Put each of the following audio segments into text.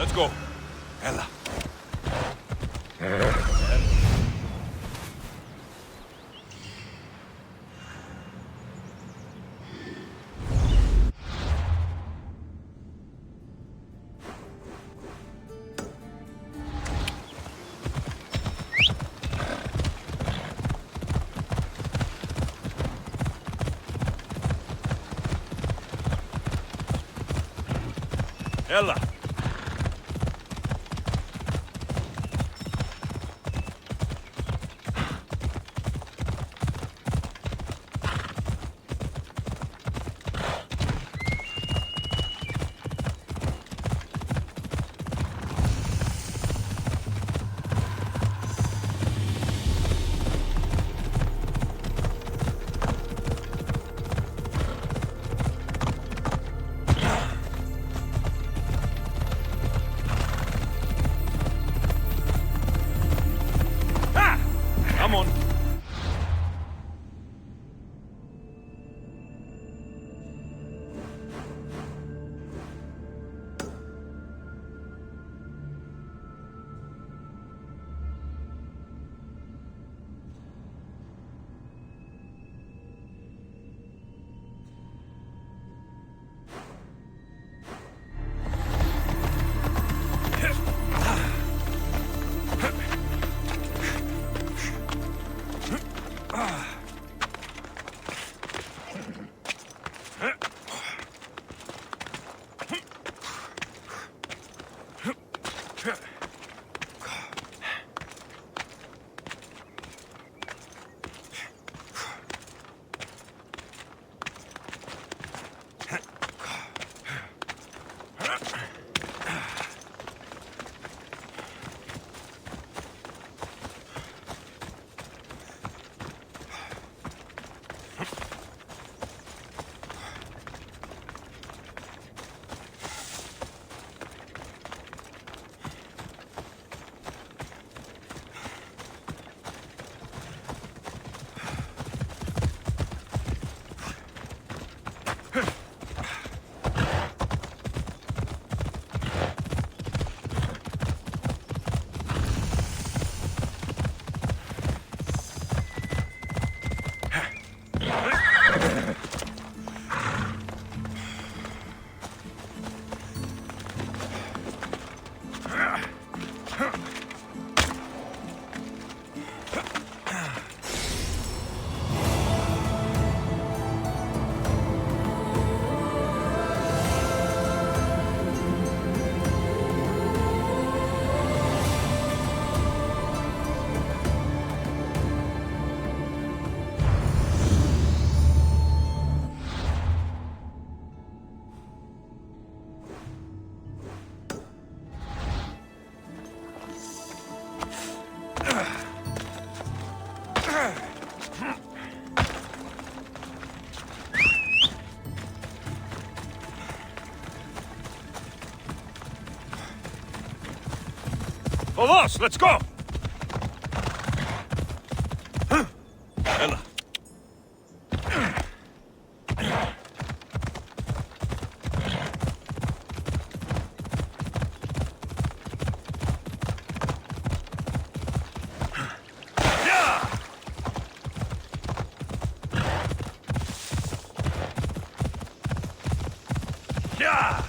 Let's go. Ella. Ella. Come on. Vamos, let's go! Ella. Yeah!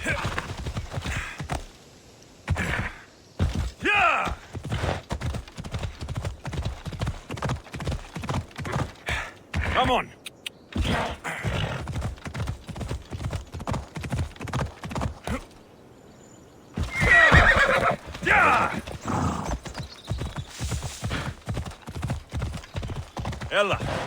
Yeah! Come on. Yeah! Ella.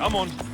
Come on.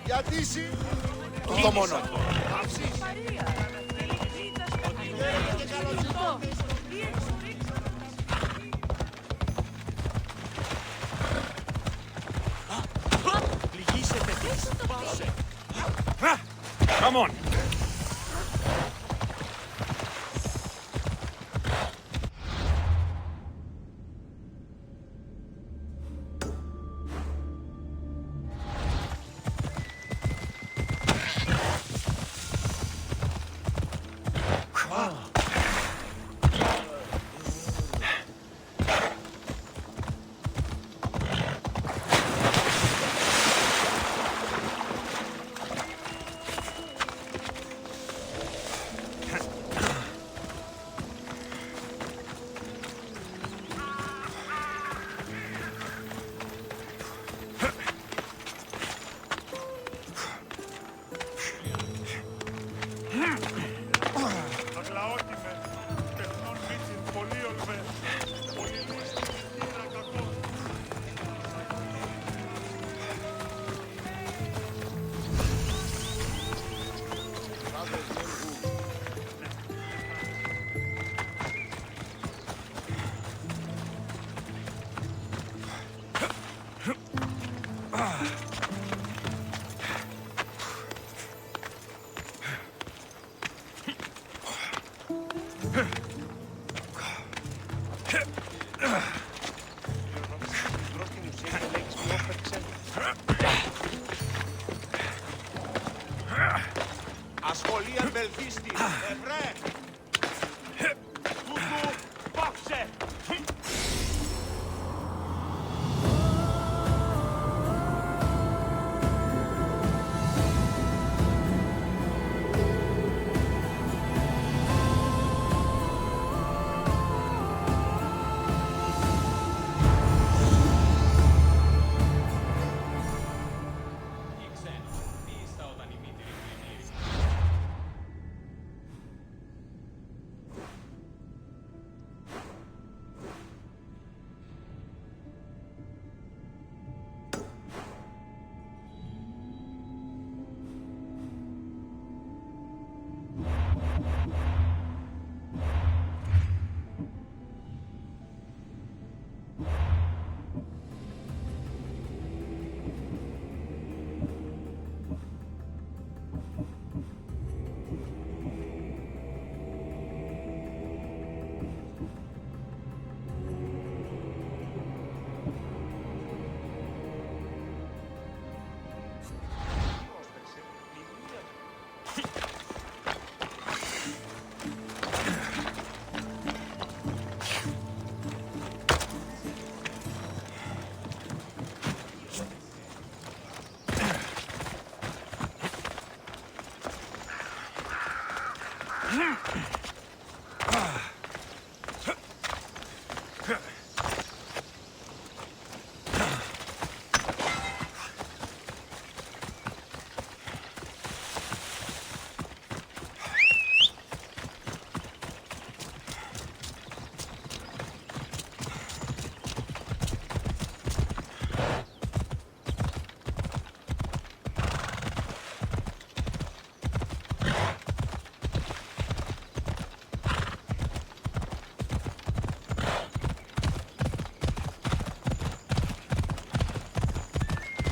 Γιατί εσύ το μόνο. Come on.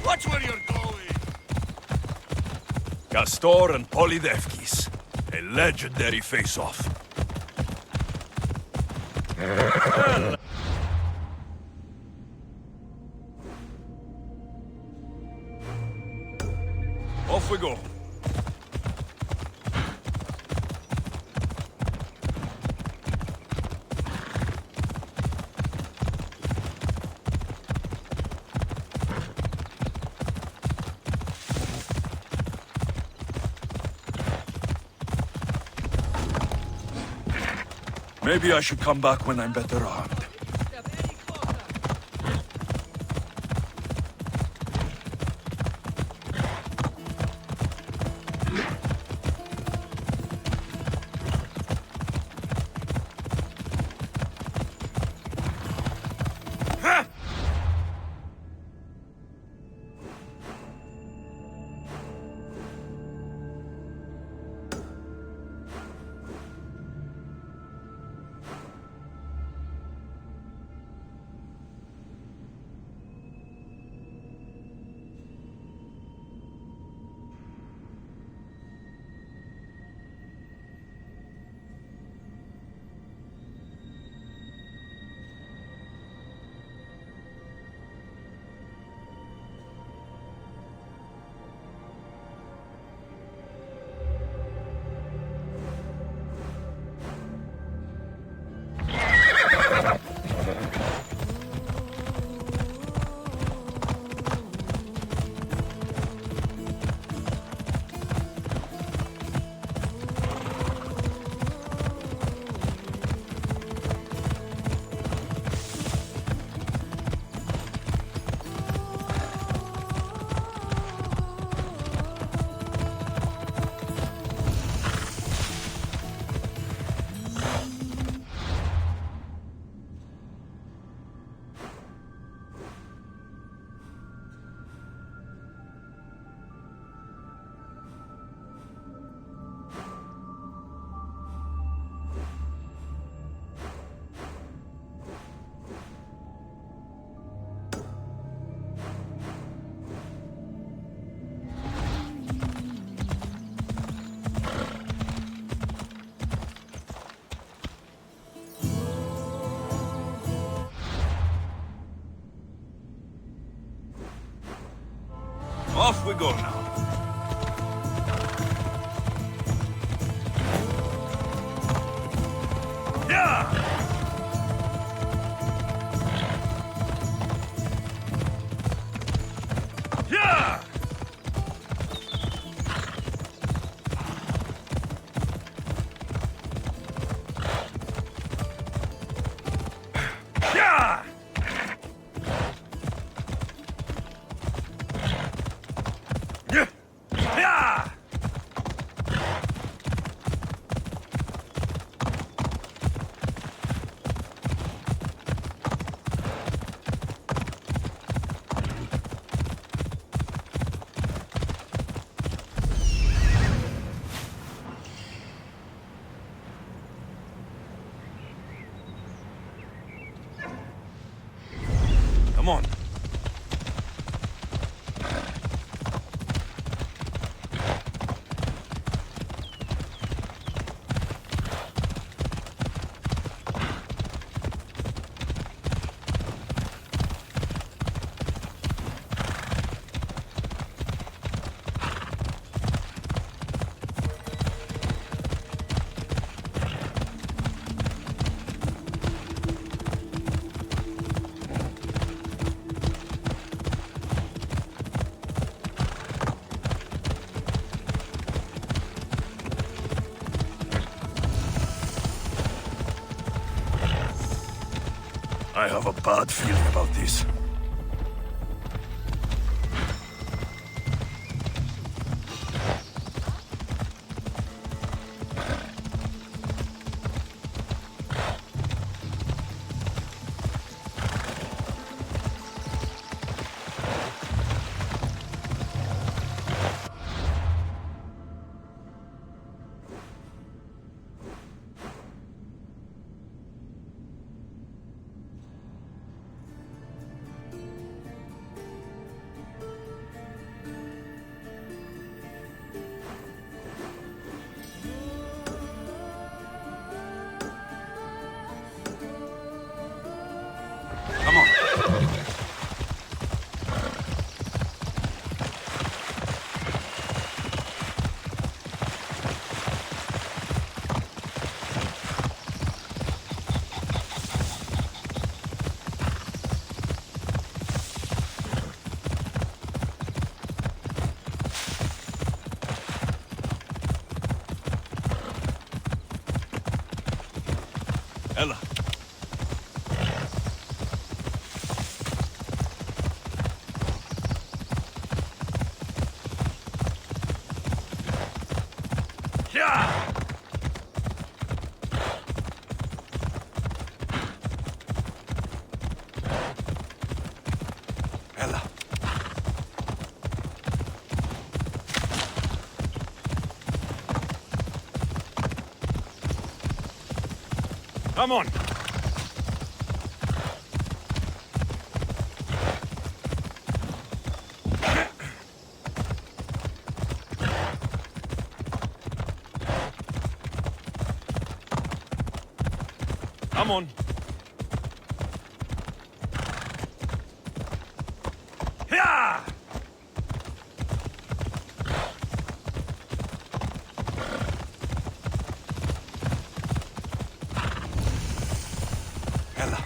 Watch where you're going! Castor and Polydevkis. A legendary face-off. Off we go. Maybe I should come back when I'm better armed. Off we go now. Yeah! Yeah! Yeah! Come on. I have a bad feeling about this. Come on. Ella. Yeah! Ella. Come on. Come on. Yeah! Ella.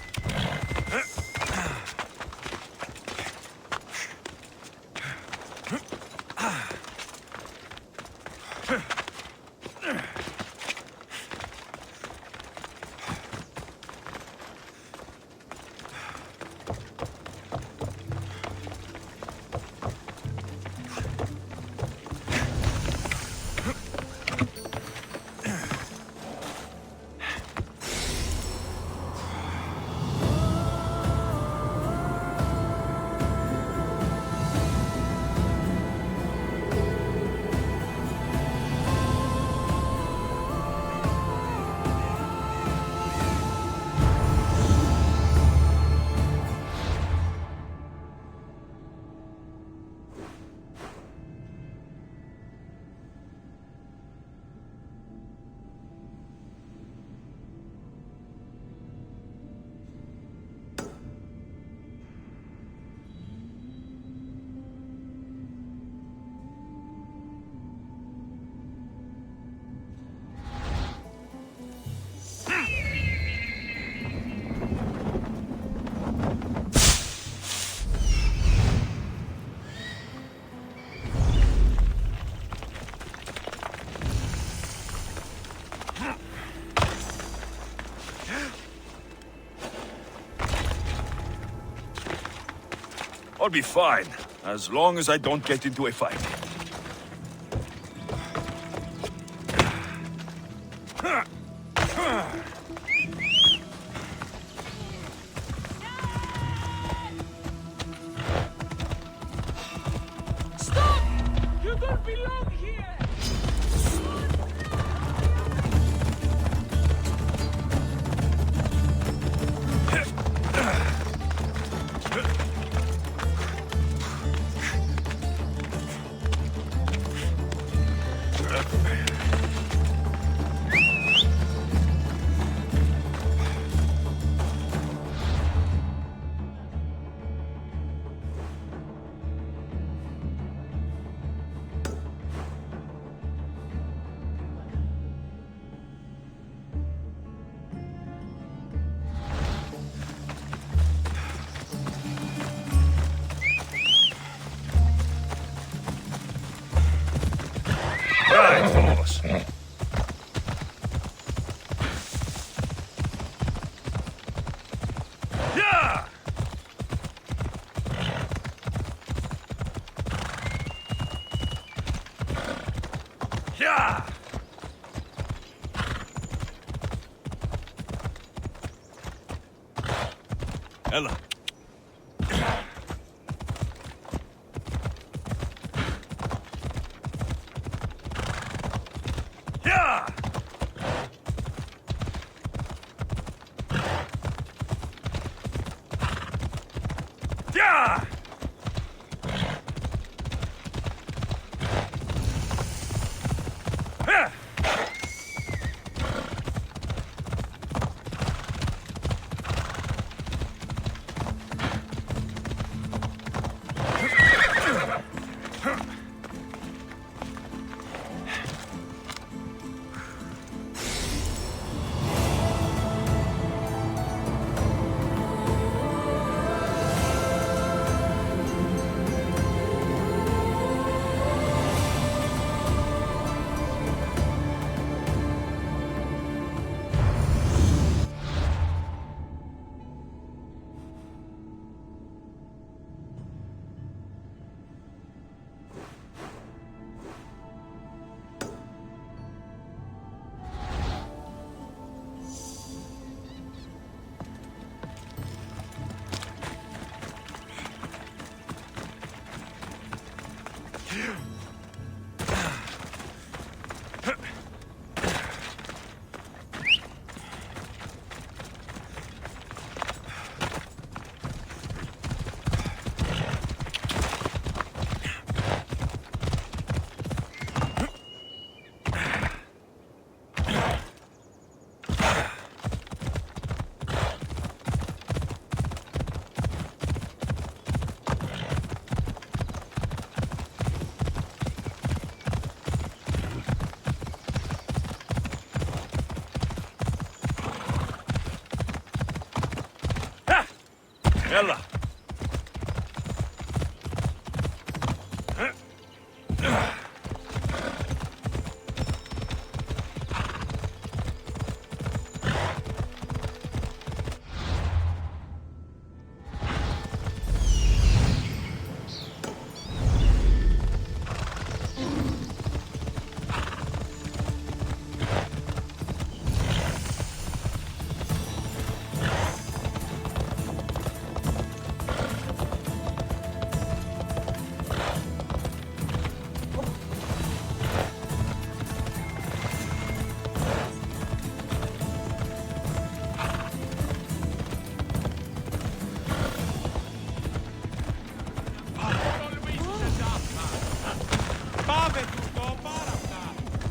I'll be fine, as long as I don't get into a fight. Stop! You don't belong here! Ella. Yeah! Yeah! Yeah! Ella.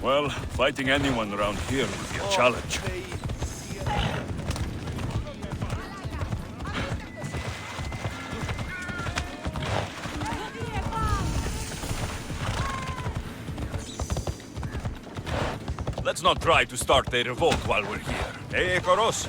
Well, fighting anyone around here would be a challenge. Let's not try to start a revolt while we're here. Eh, Koros?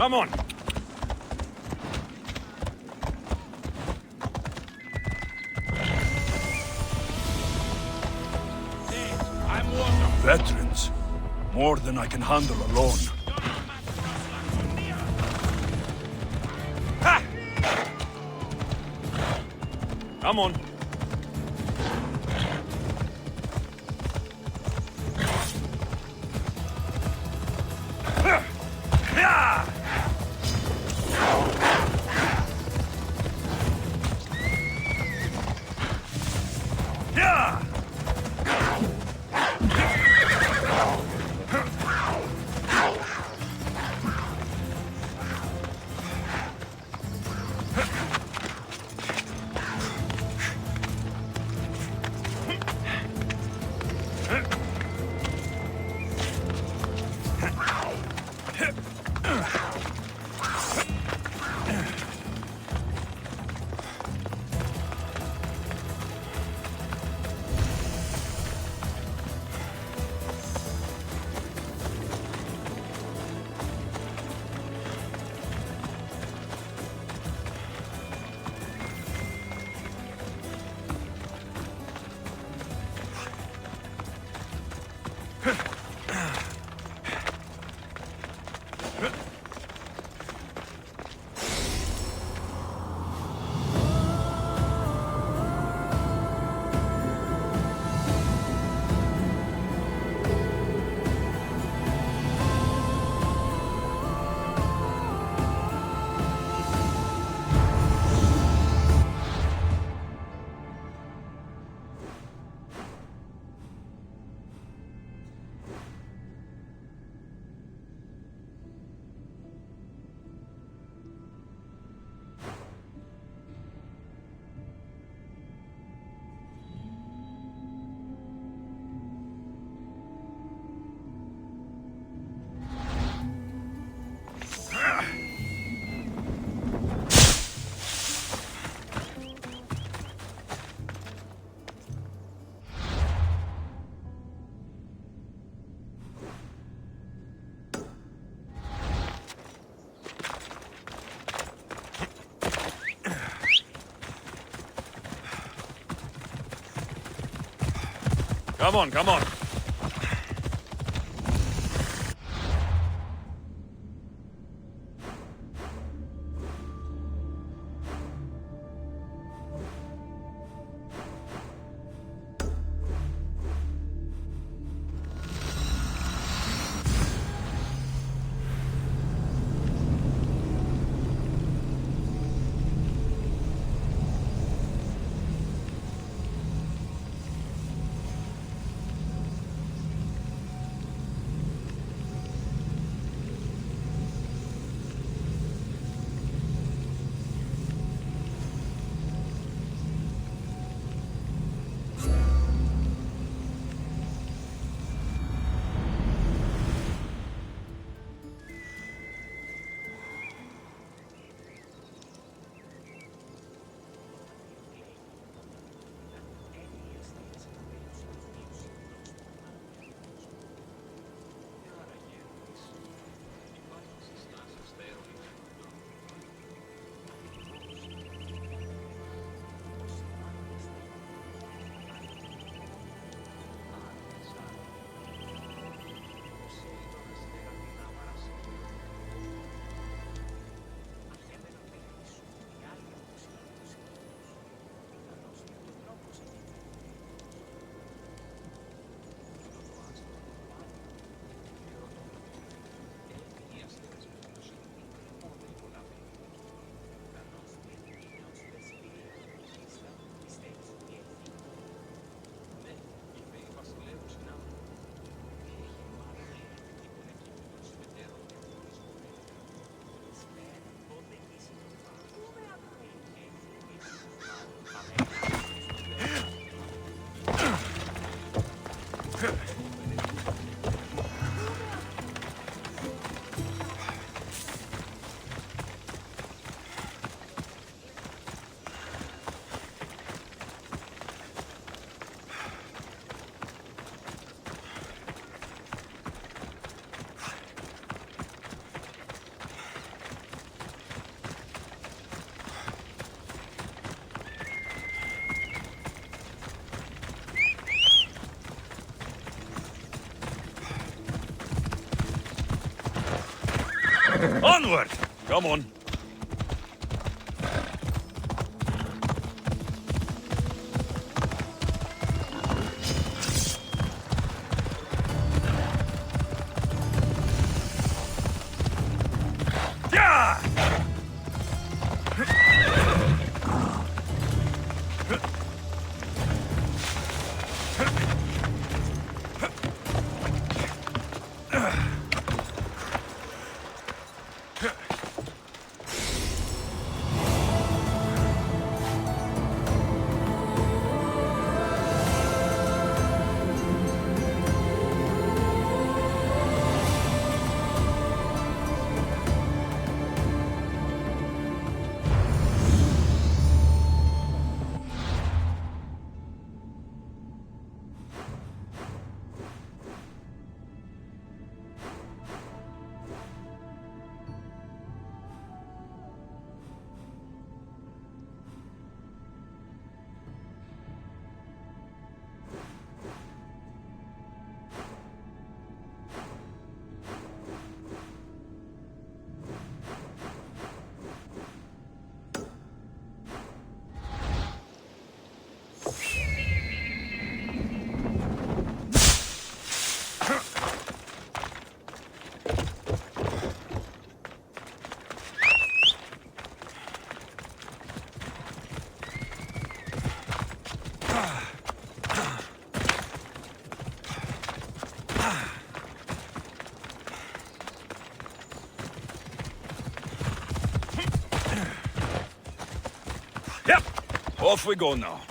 Come on! Veterans. More than I can handle alone. Ha! Come on. Come on, come on. Onward! Come on. Yeah! Yep, off we go now.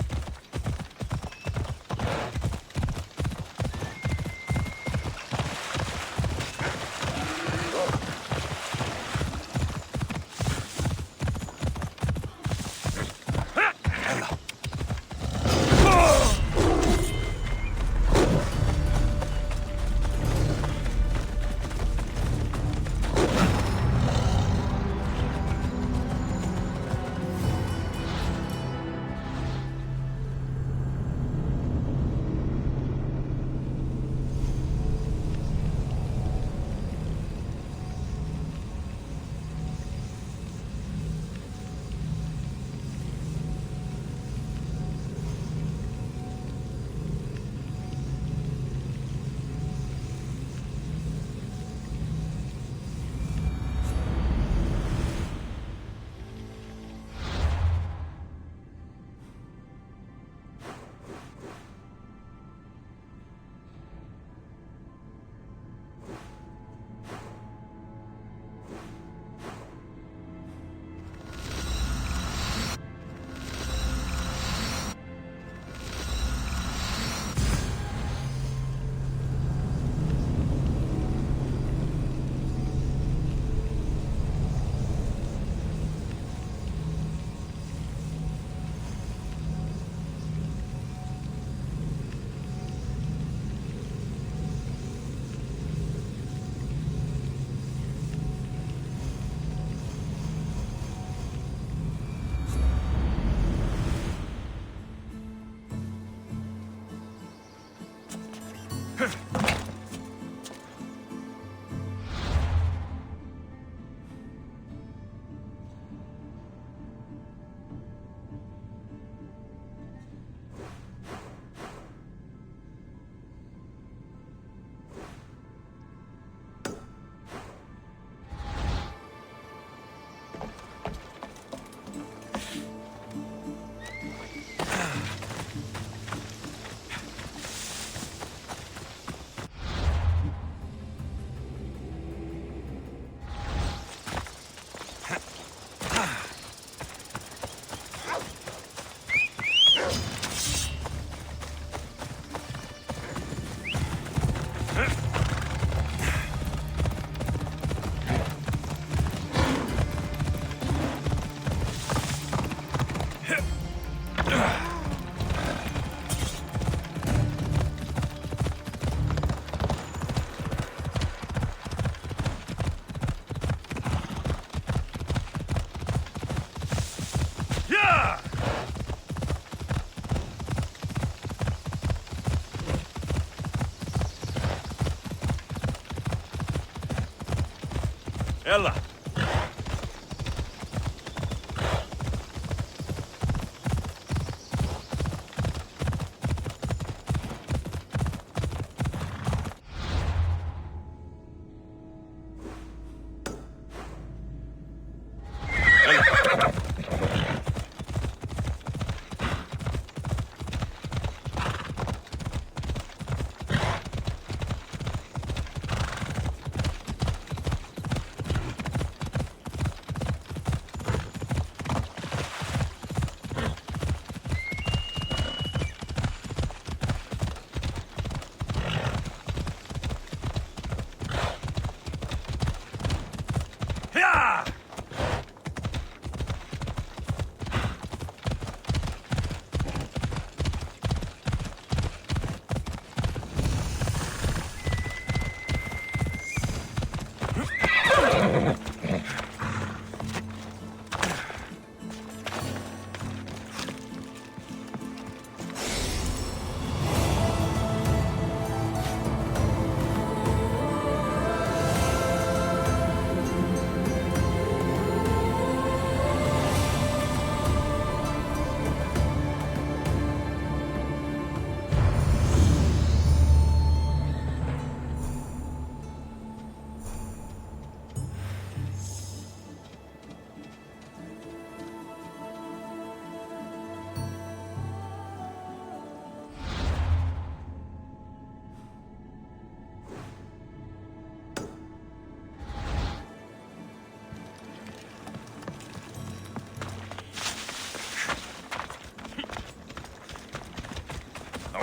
Ella. Yeah!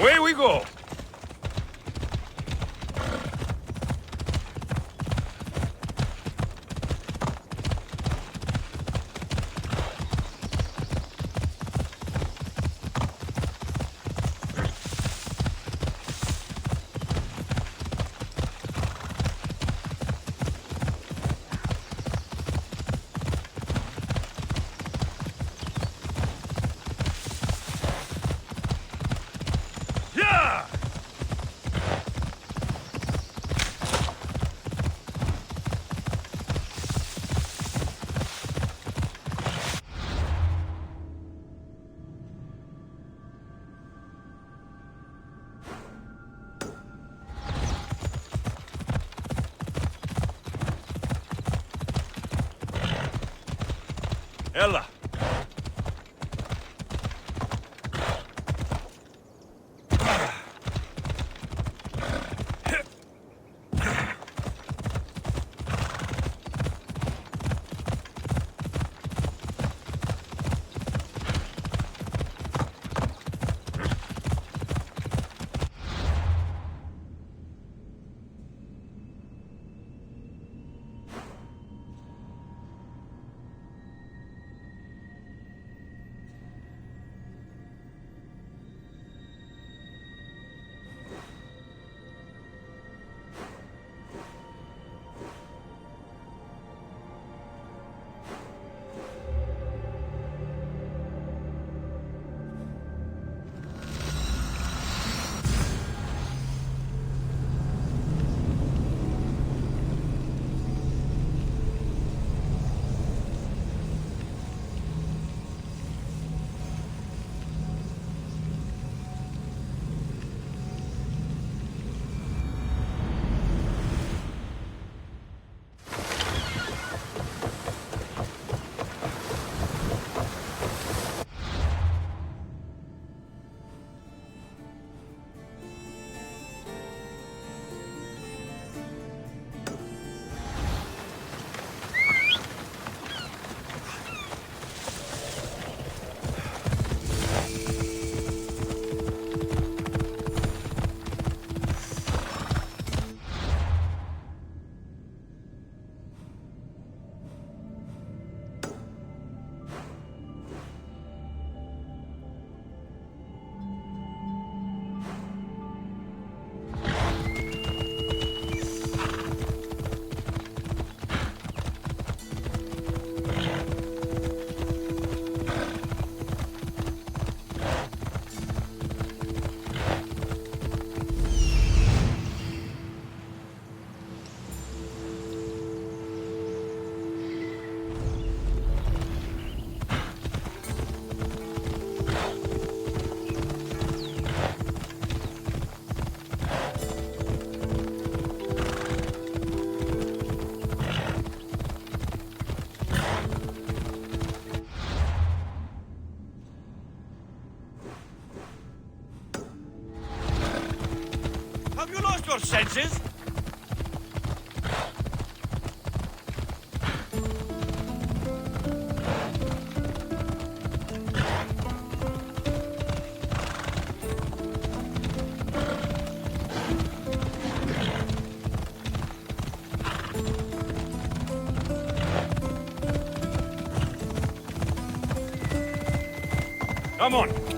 Away we go! Yeah! Ella. your senses? Come on.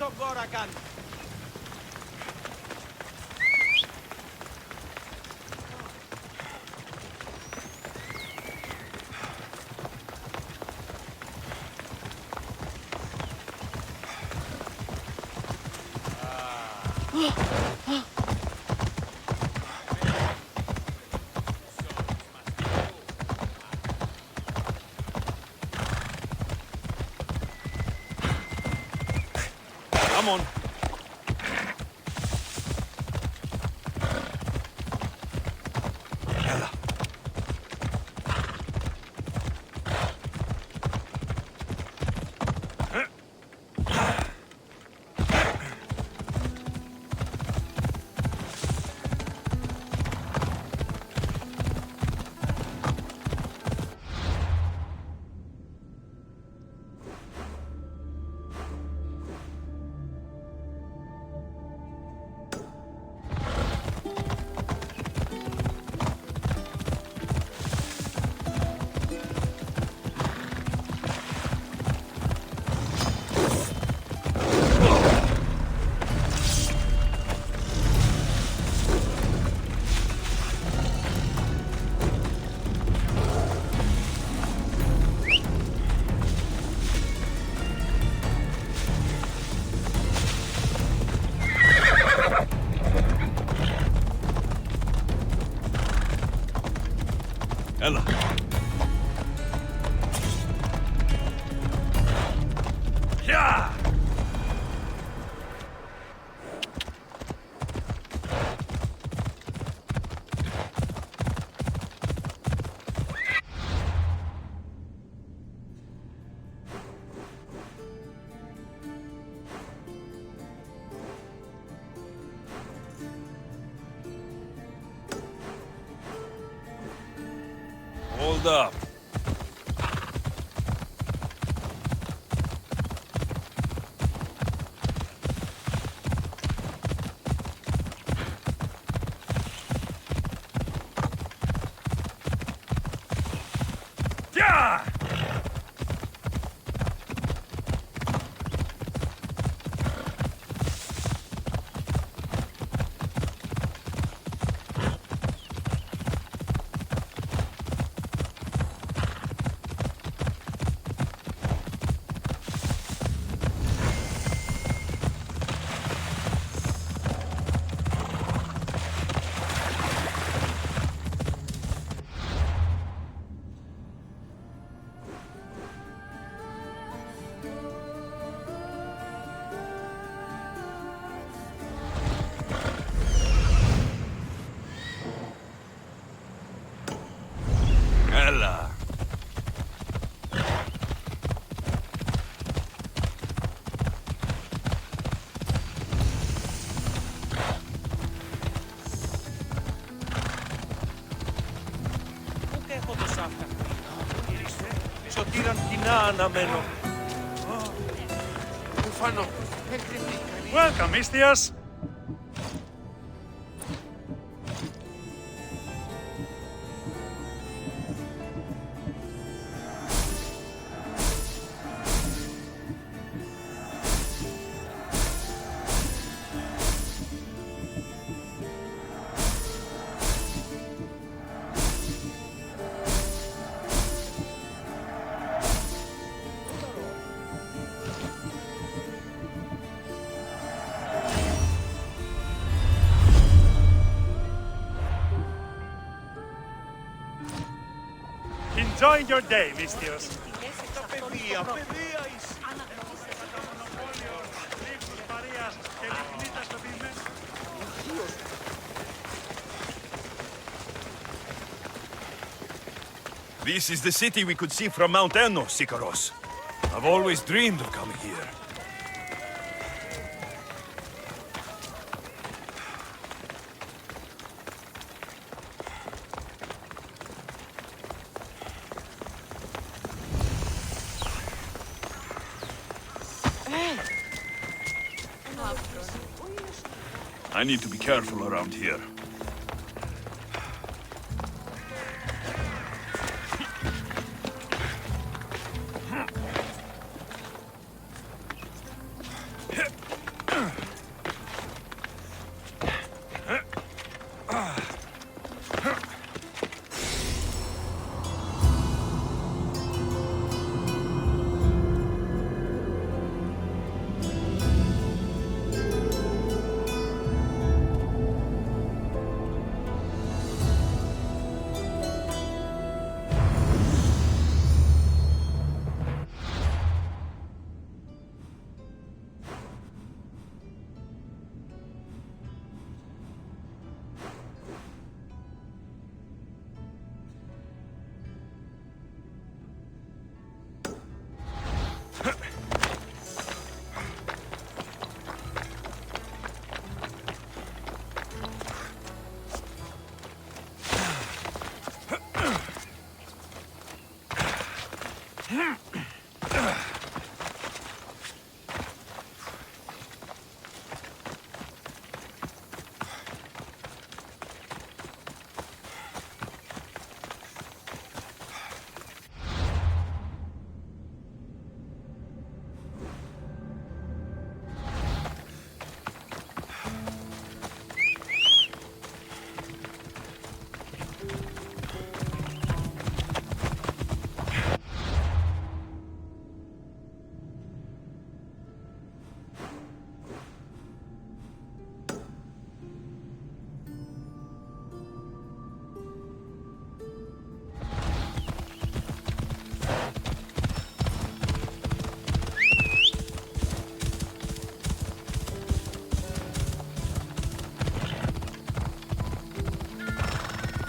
στον κόρακαν. Come on. Έλα. Έλα. Γεια! Hold up. Yeah! Έλα. Πού έχω το σάφτα. Σωτήραν κοινά αναμένω. Ρουφάνο. Welcome, Istias. Enjoy your day, Istias. Παιδεία, παιδεία είσαι. Ρίχνους Μαρίας και λιχνίτα στο ποιημένο. This is the city we could see from Mount Enno, Sikaros. I've always dreamed of coming here. I need to be careful around here.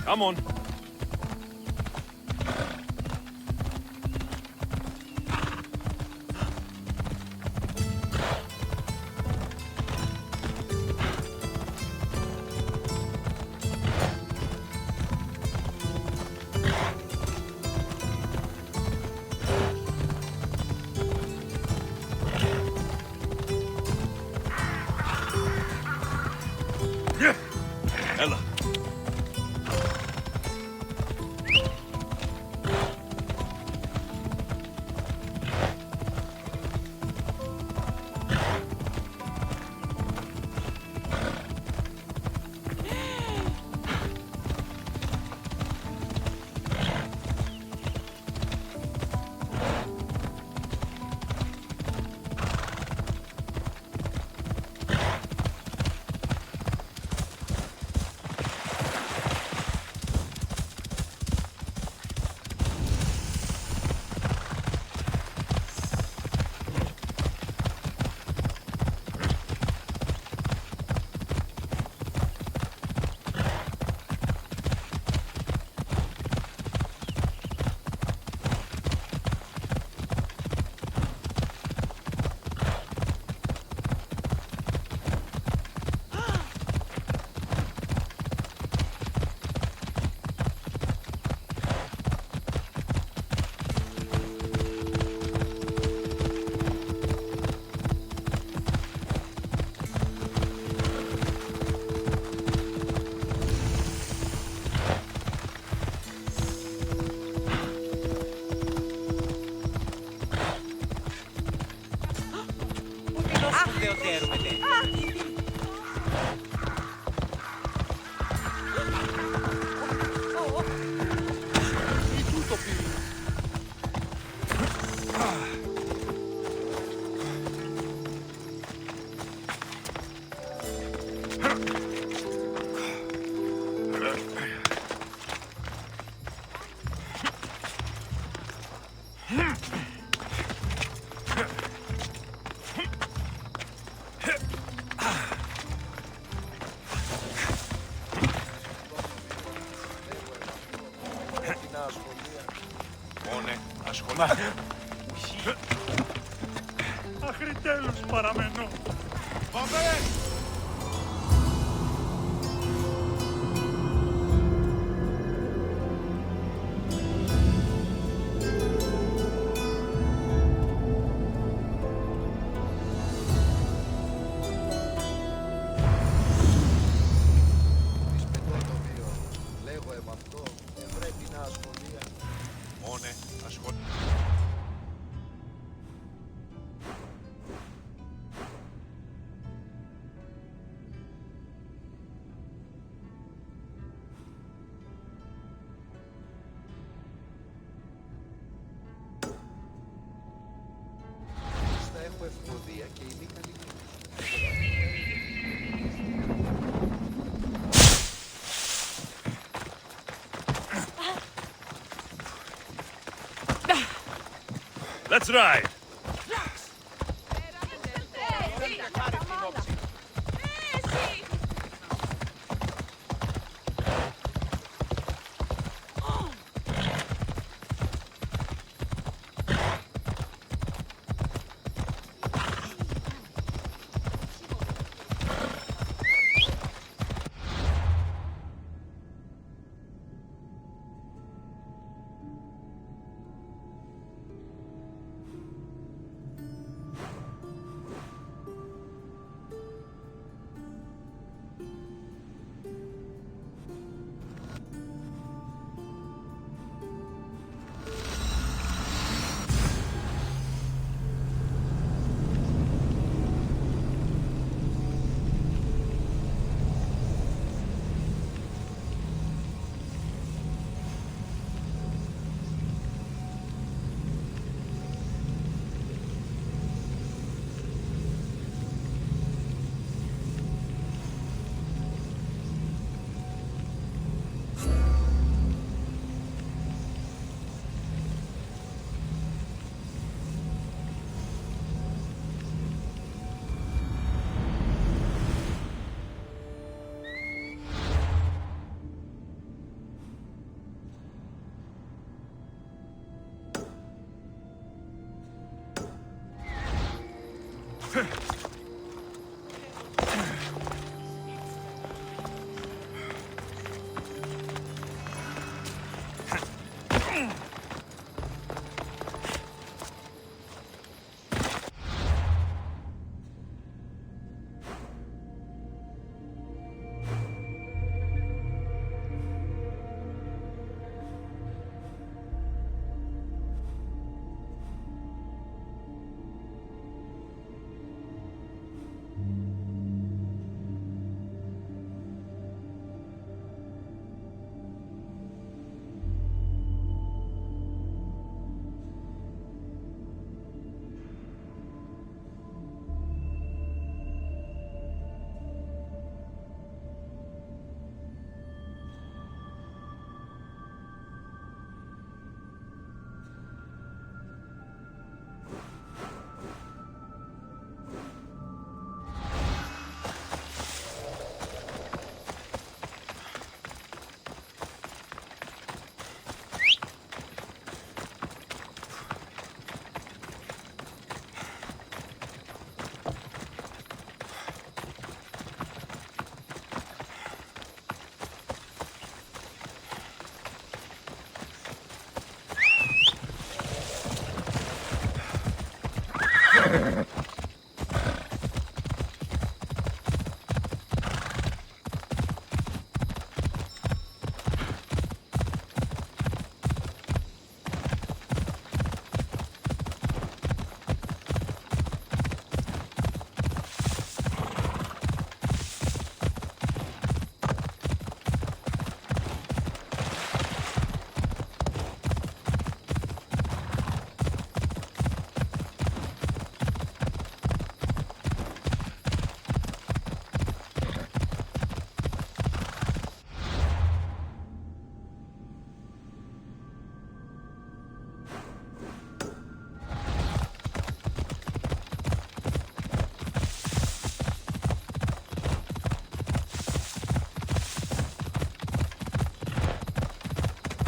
Come on. Ella. Άχρη τέλους παραμένω. Πάμε! Λέγω εμ' αυτό, πρέπει να ασχολία. Μόνε, ασχολία. Θα έχω ευκοδία και η Νίκα λίγο. Let's ride.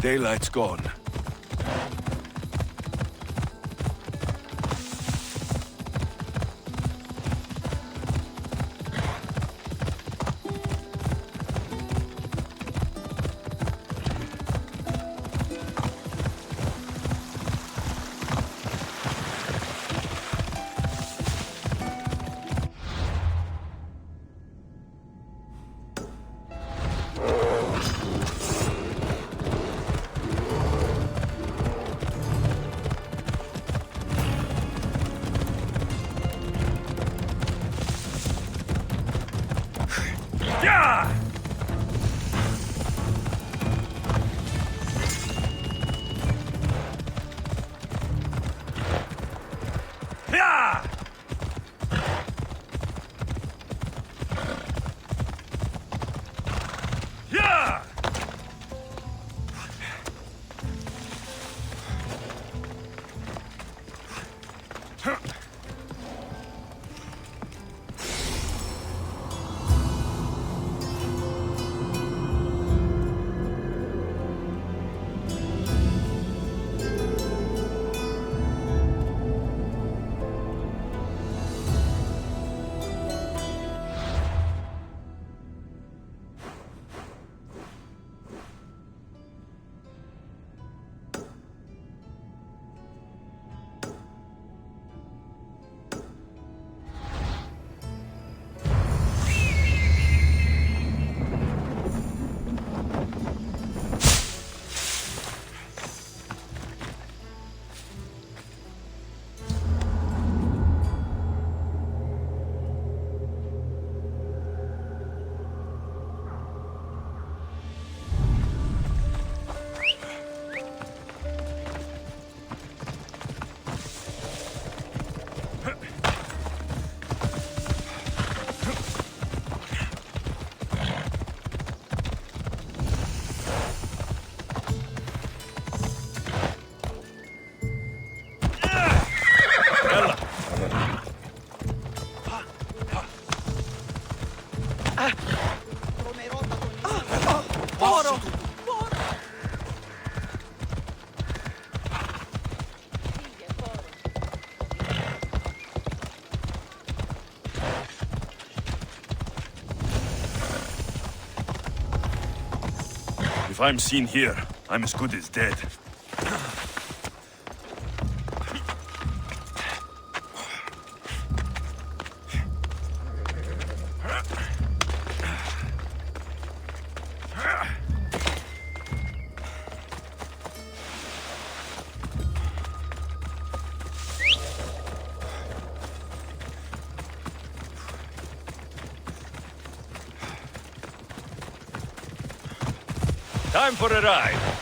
Daylight's gone. Yeah! Yeah! Yeah! If I'm seen here, I'm as good as dead. Time for a ride.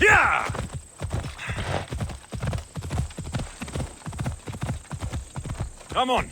Yeah! Come on.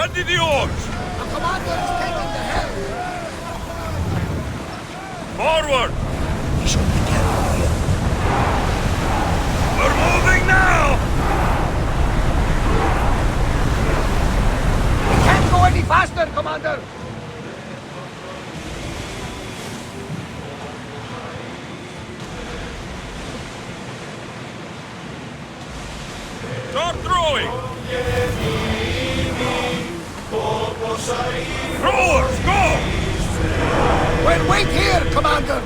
Ready the oars! The commander is taking the helm! Forward! We're moving now! We can't go any faster, commander! Start throwing! Throwers, go! We'll wait here, commander!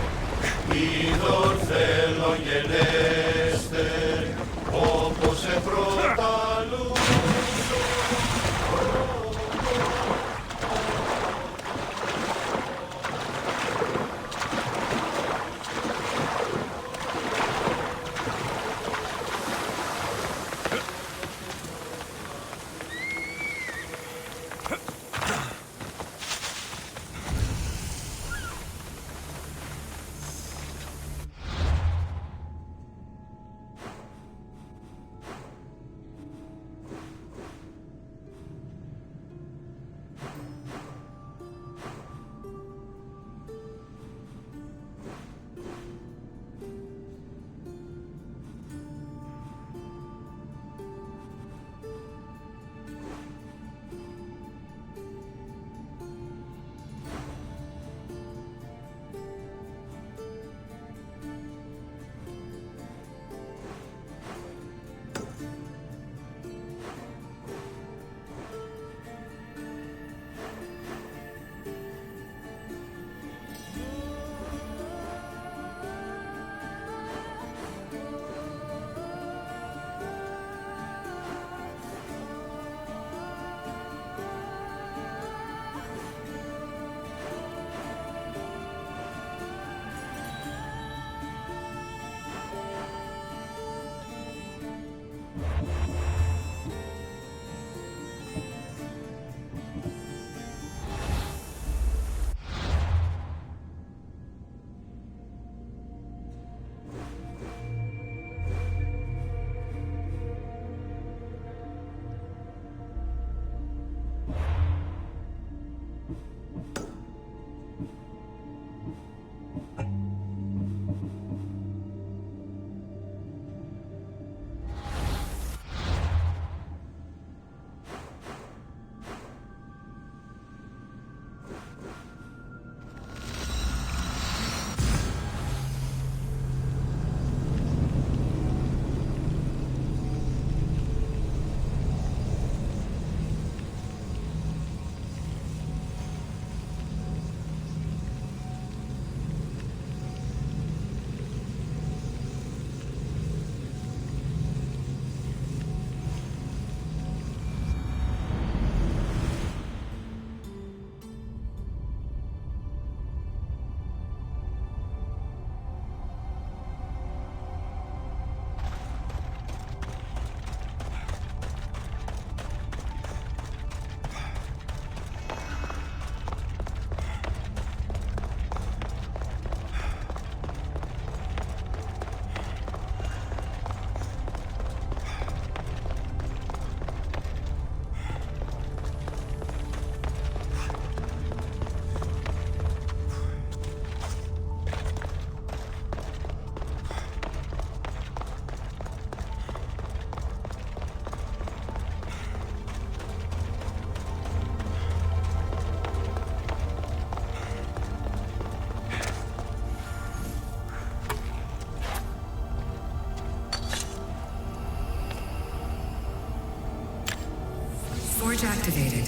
Forge activated.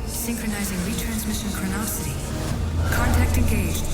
Synchronizing retransmission chronicity. Contact engaged.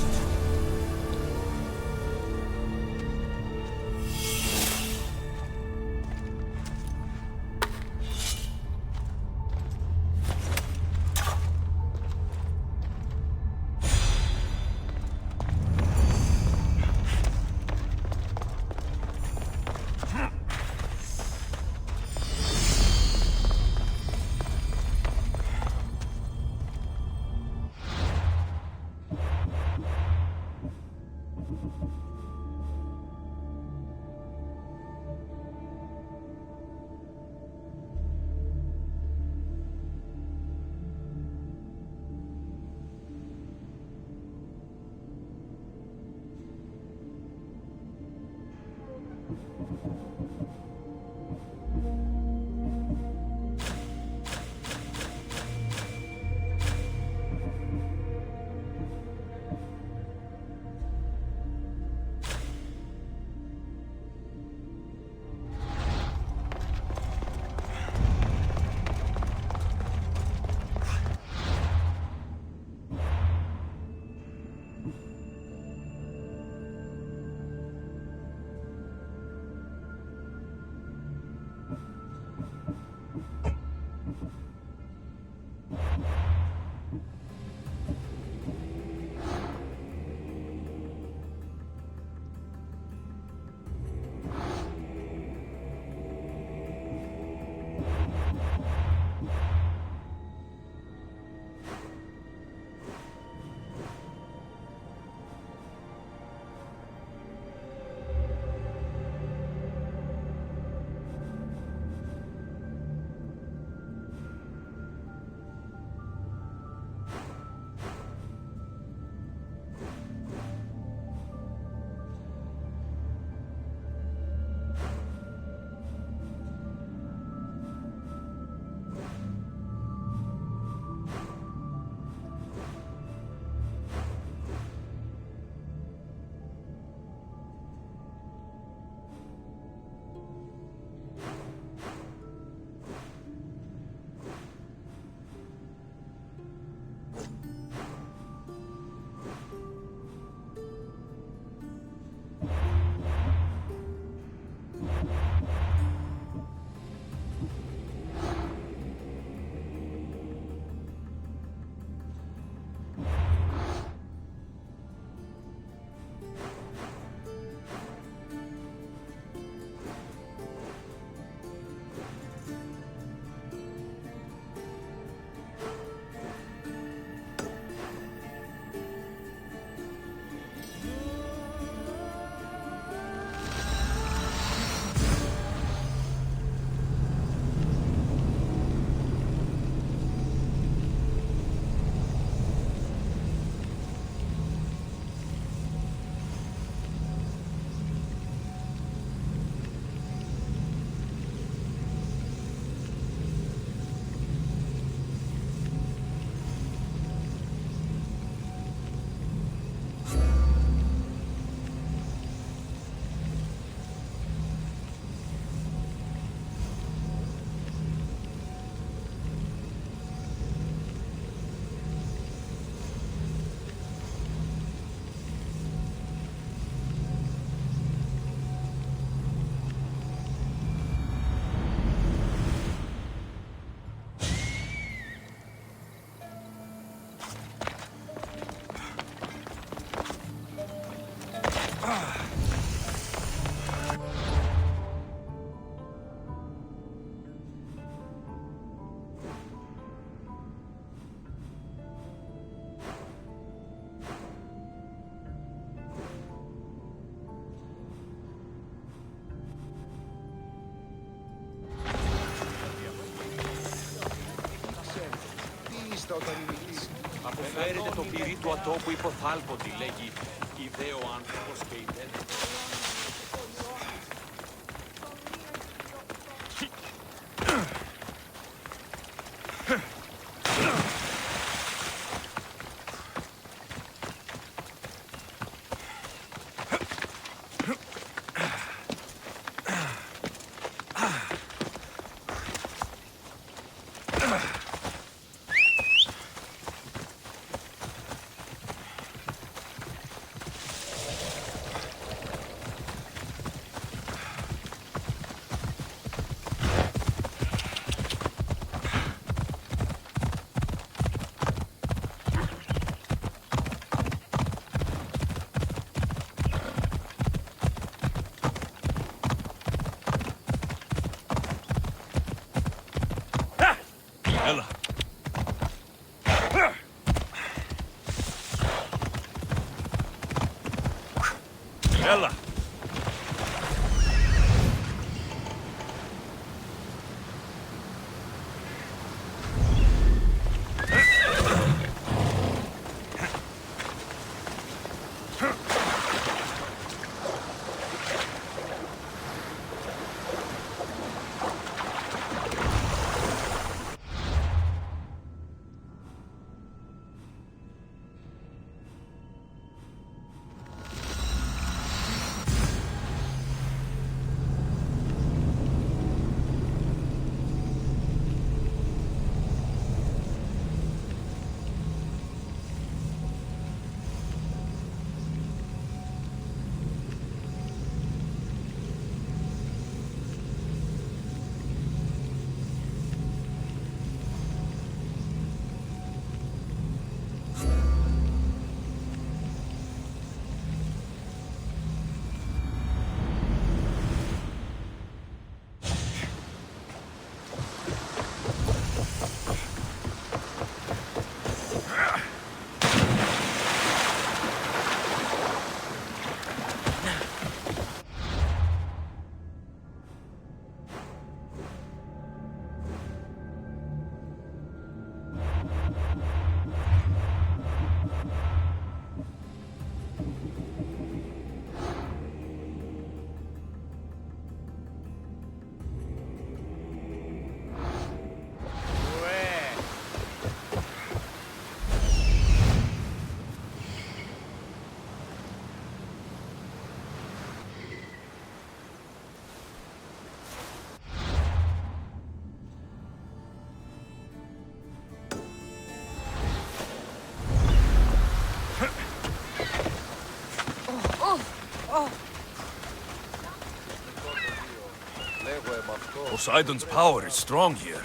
όταν η μιλήσει. Αποφέρετε το πυρί του ατόπου υποθάλποτη, λέγει ιδέο άνθρωπος και ιδέο. Έλα. Έλα. Poseidon's power is strong here.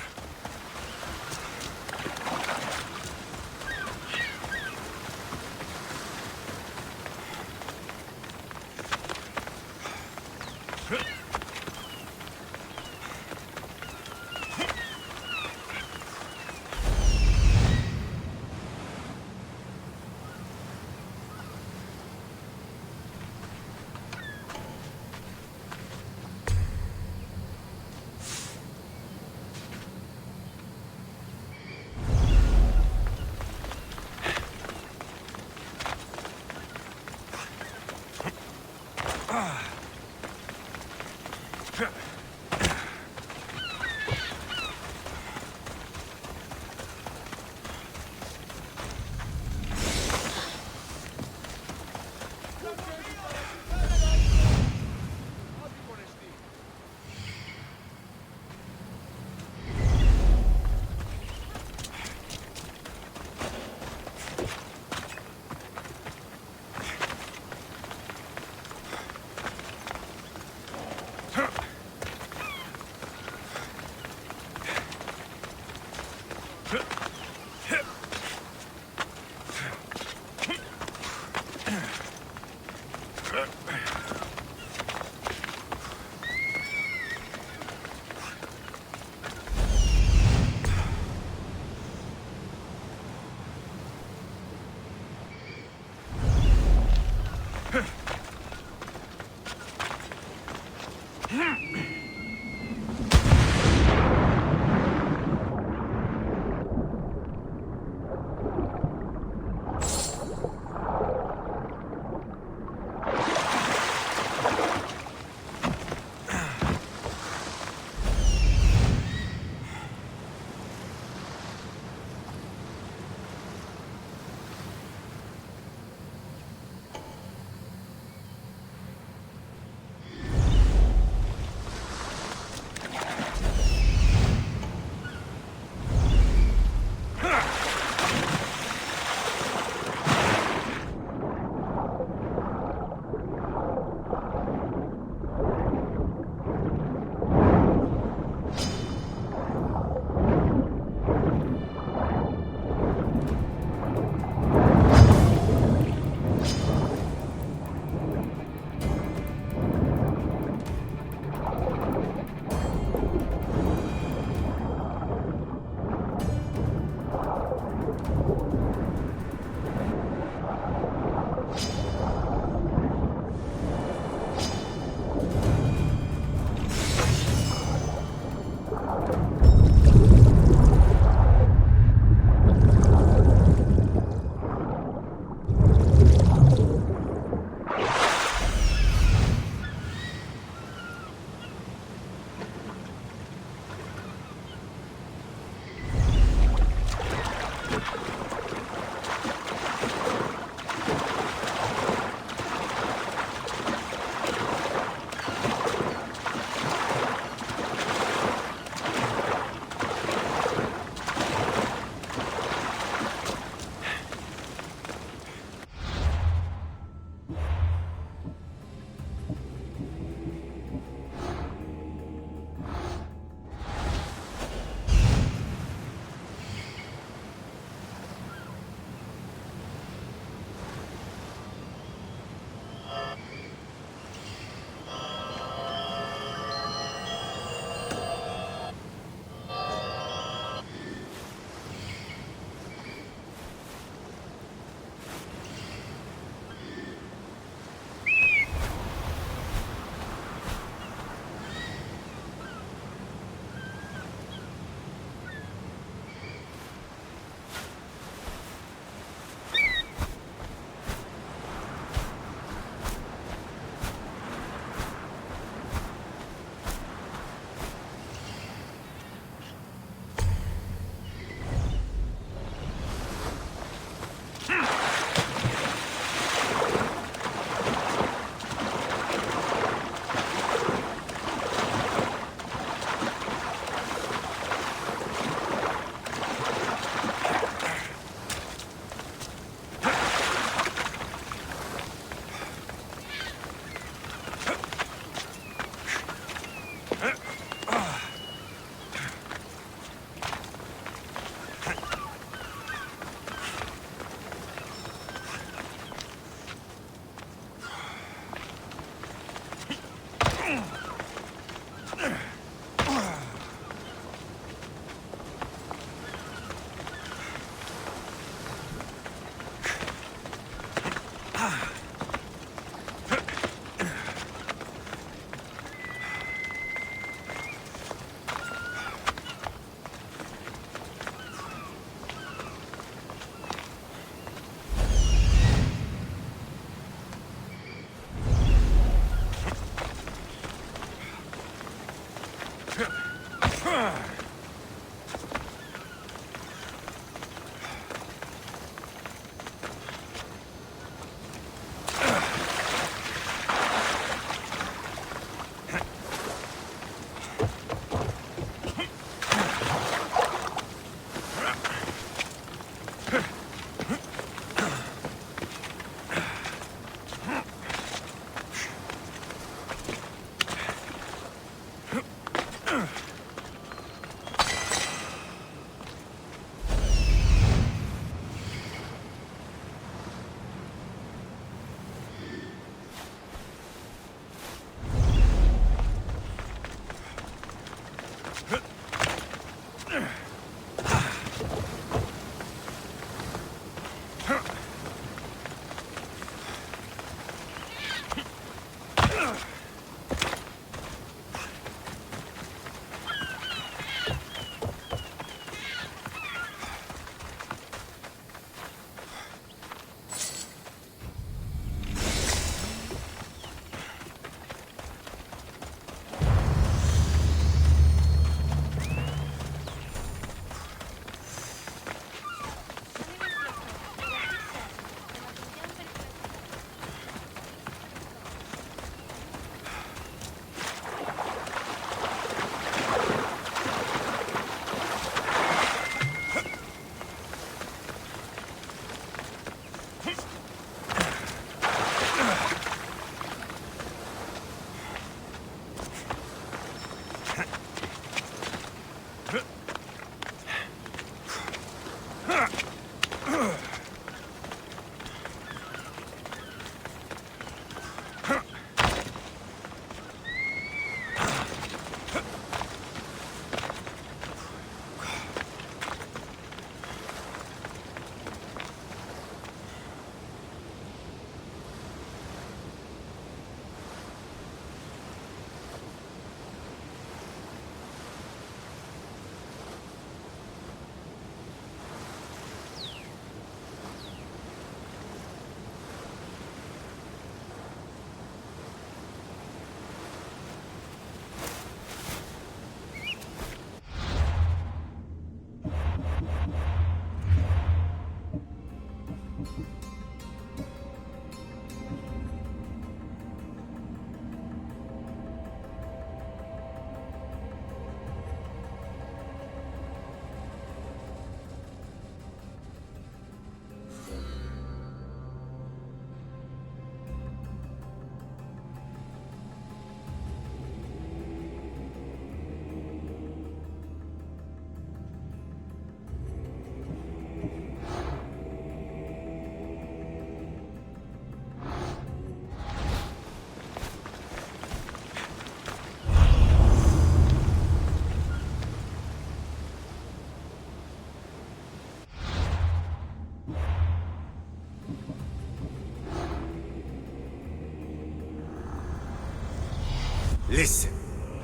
Listen,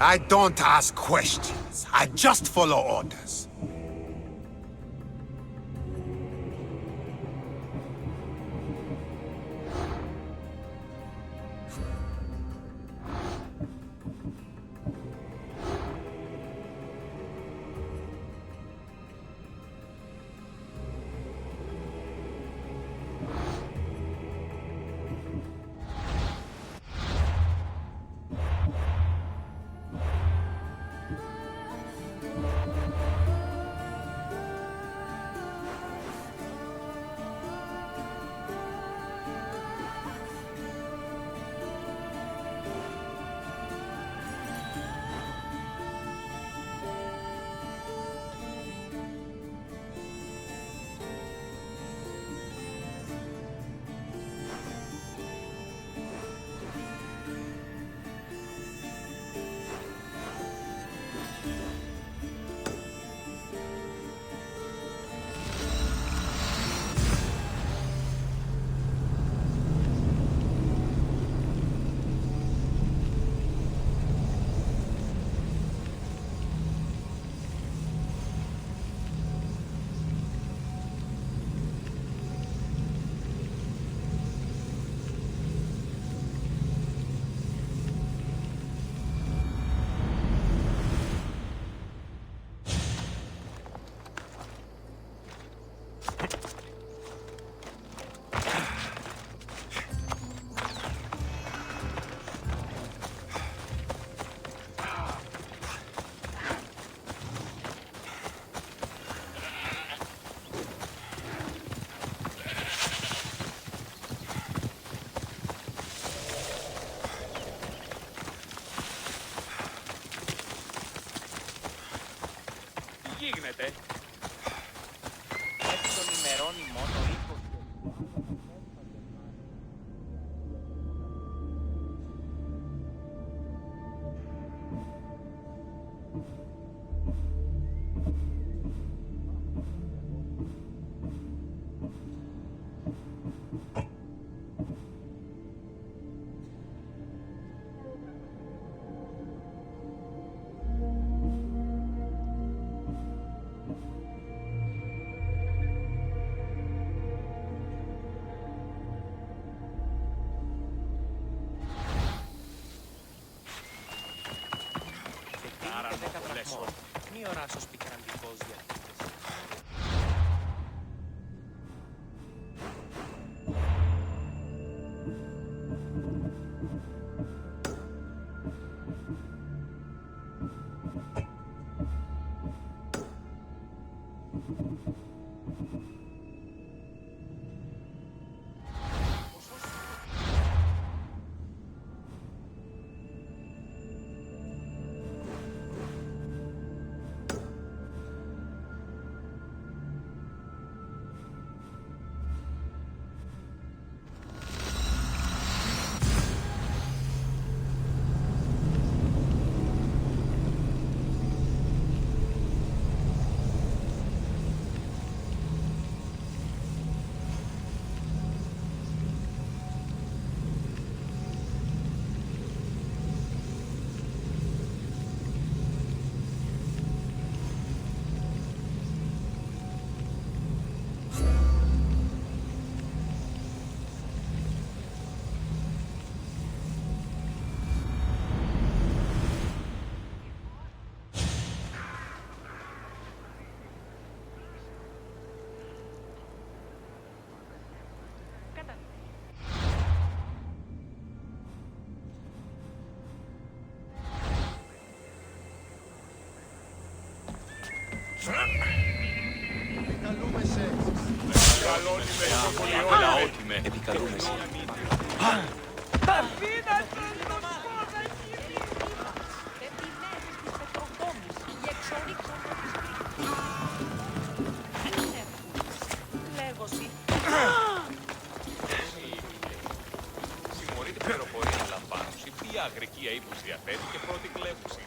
I don't ask questions. I just follow orders. ώρα στους πικραντικούς διαθέτες. Επικαλούμε σε. Επικαλούμε σε. Συμμορείτε πληροφορία να λαμβάνουση, ποια αγρική αίπους διαθέτει και πρώτη κλέβουση.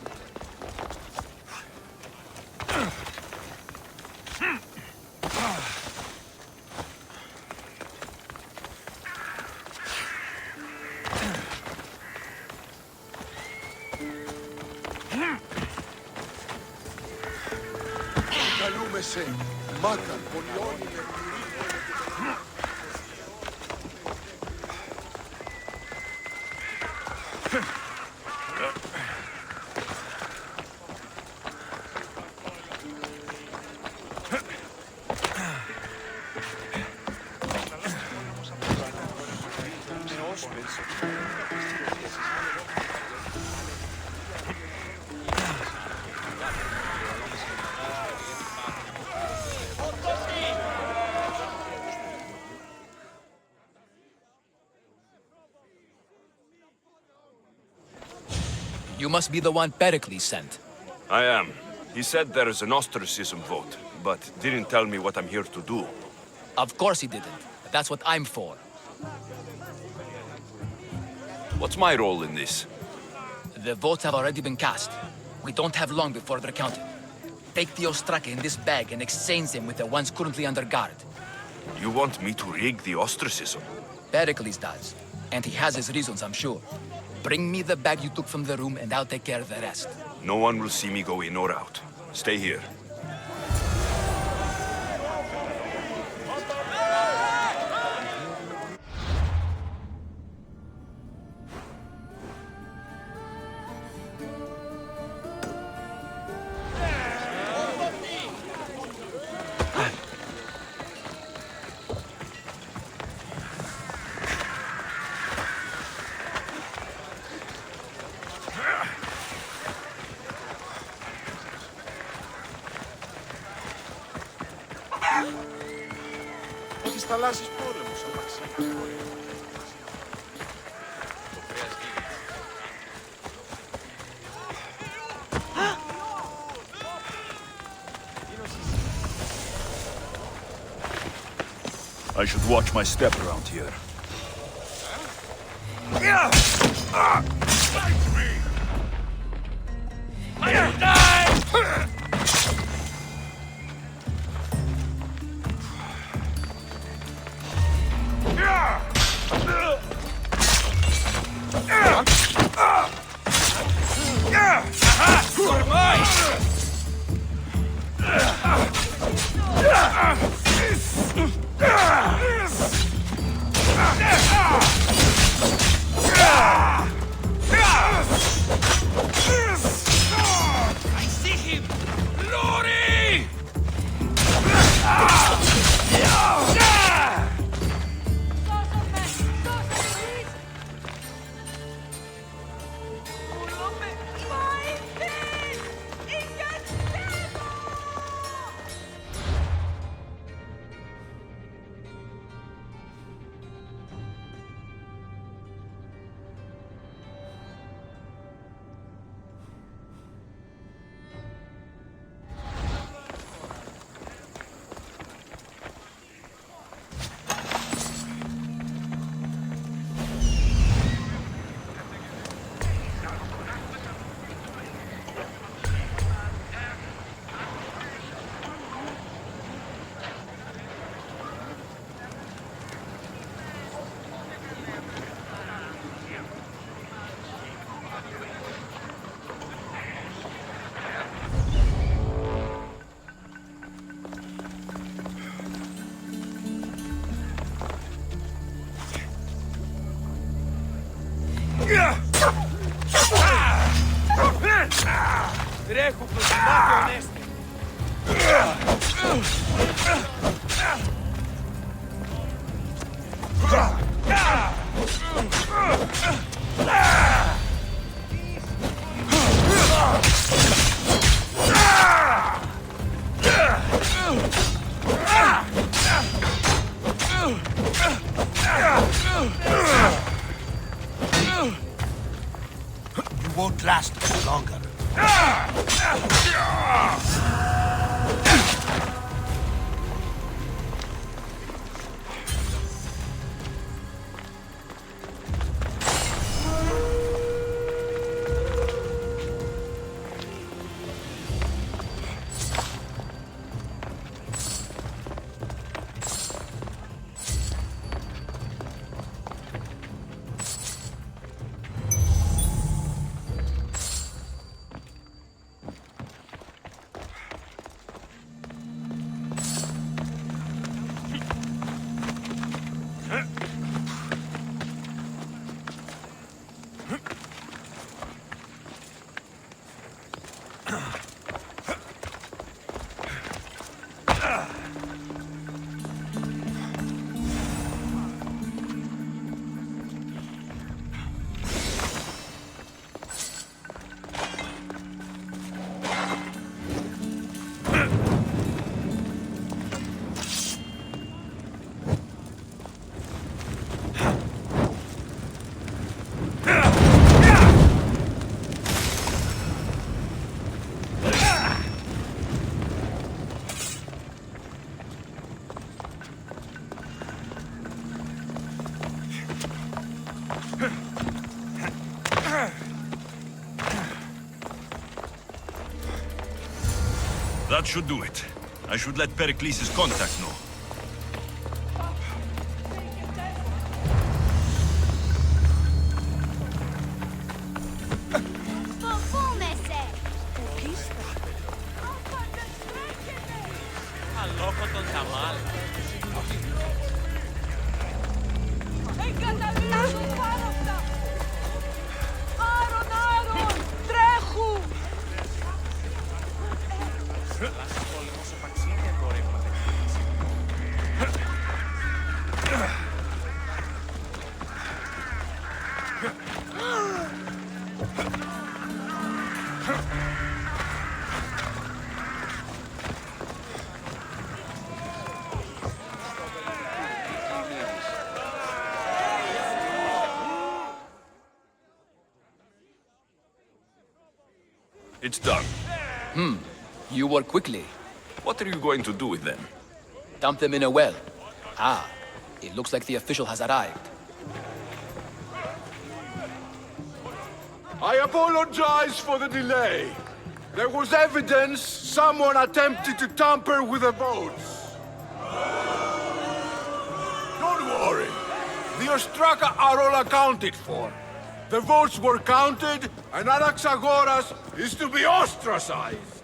Επικαλούμε σε. Μάκαν, πολιώνει με You must be the one Pericles sent. I am. He said there is an ostracism vote, but didn't tell me what I'm here to do. Of course he didn't. But that's what I'm for. What's my role in this? The votes have already been cast. We don't have long before they're counted. Take the Ostraka in this bag and exchange them with the ones currently under guard. You want me to rig the ostracism? Pericles does. And he has his reasons, I'm sure. Bring me the bag you took from the room and I'll take care of the rest. No one will see me go in or out. Stay here. Έχεις θαλάσσις πόλεμος, αμαξί. Το κρέας γίνεται. I should watch my step around here. Τρέχω προς την μάτια ονέστη. You won't last much longer. That should do it. I should let Pericles' contact know. Αλόκο τον Ταμάλ. Εγκαταλείπουν πάνω αυτά! Άρον, Άρον! Τρέχουν! Λάσσα πόλεμος επαξίδια το ρεύμα δεν It's done. You work quickly. What are you going to do with them? Dump them in a well. Ah, it looks like the official has arrived. I apologize for the delay. There was evidence someone attempted to tamper with the votes. Don't worry. The Ostraka are all accounted for. The votes were counted, and Anaxagoras is to be ostracized.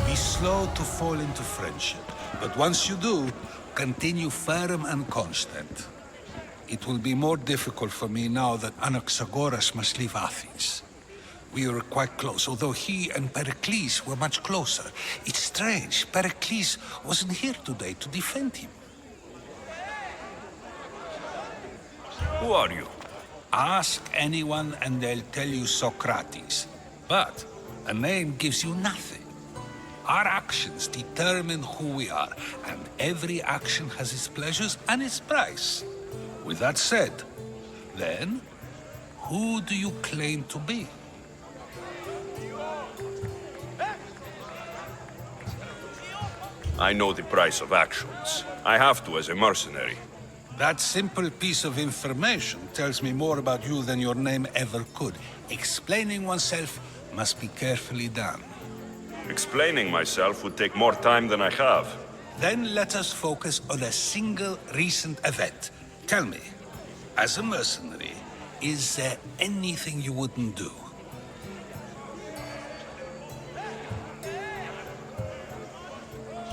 Be slow to fall into friendship, but once you do, continue firm and constant. It will be more difficult for me now that Anaxagoras must leave Athens. We were quite close, although he and Pericles were much closer. It's strange, Pericles wasn't here today to defend him. Who are you? Ask anyone and they'll tell you Socrates. But a name gives you nothing. Our actions determine who we are, and every action has its pleasures and its price. With that said, then, who do you claim to be? I know the price of actions. I have to as a mercenary. That simple piece of information tells me more about you than your name ever could. Explaining oneself must be carefully done. Explaining myself would take more time than I have. Then let us focus on a single recent event. Tell me, as a mercenary, is there anything you wouldn't do?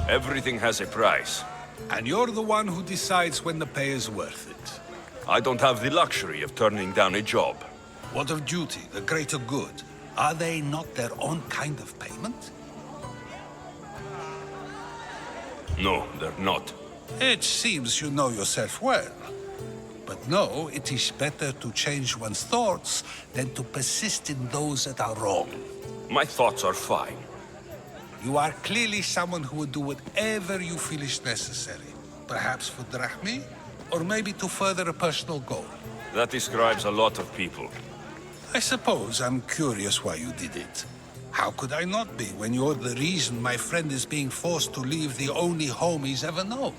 Everything has a price. And you're the one who decides when the pay is worth it. I don't have the luxury of turning down a job. What of duty, the greater good? Are they not their own kind of payment? No, they're not. It seems you know yourself well. But no, it is better to change one's thoughts than to persist in those that are wrong. My thoughts are fine. You are clearly someone who would do whatever you feel is necessary. Perhaps for drachmi, or maybe to further a personal goal. That describes a lot of people. I suppose I'm curious why you did it. How could I not be when you're the reason my friend is being forced to leave the only home he's ever known?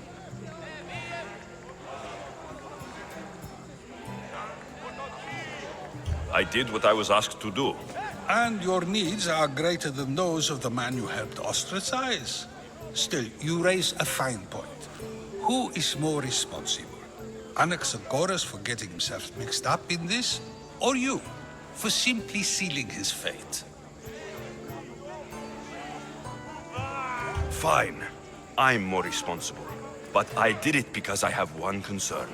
I did what I was asked to do. And your needs are greater than those of the man you helped ostracize. Still, you raise a fine point. Who is more responsible? Anaxagoras for getting himself mixed up in this? Or you, for simply sealing his fate? Fine. I'm more responsible. But I did it because I have one concern.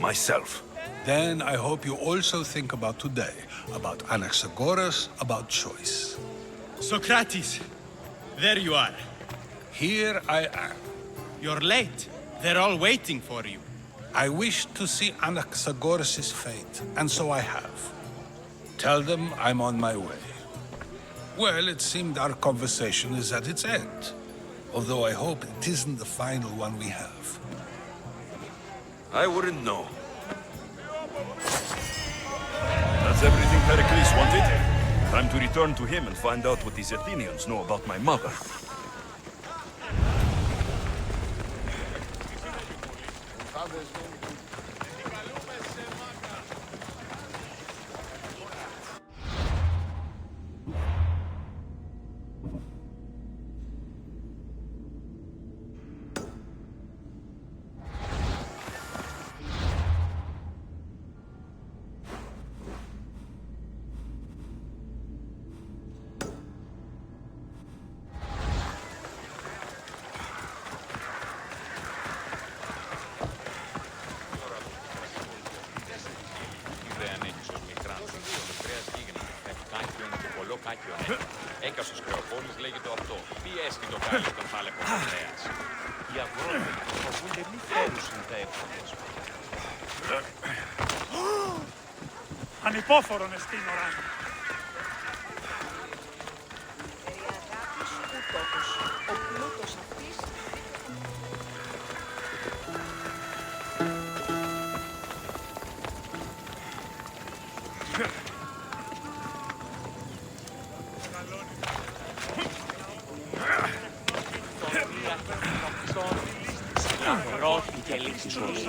Myself. Then I hope you also think about today, about Anaxagoras, about choice. Socrates, there you are. Here I am. You're late. They're all waiting for you. I wish to see Anaxagoras' fate, and so I have. Tell them I'm on my way. Well, it seemed our conversation is at its end. Although I hope it isn't the final one we have. I wouldn't know. That's everything Pericles wanted. Time to return to him and find out what these Athenians know about my mother. Έκαστος Κρεοπόλης λέγεται αυτό. Τι έσκει το κάλλιο των θάλεπων Αθρέας. Οι αγρότες φοβούνται μη φέρουσιν τα έφτοντες. Ανυπόφορον εστίν οράν. Ο πλούτος αυτής Αγρότη και λύση ζωή.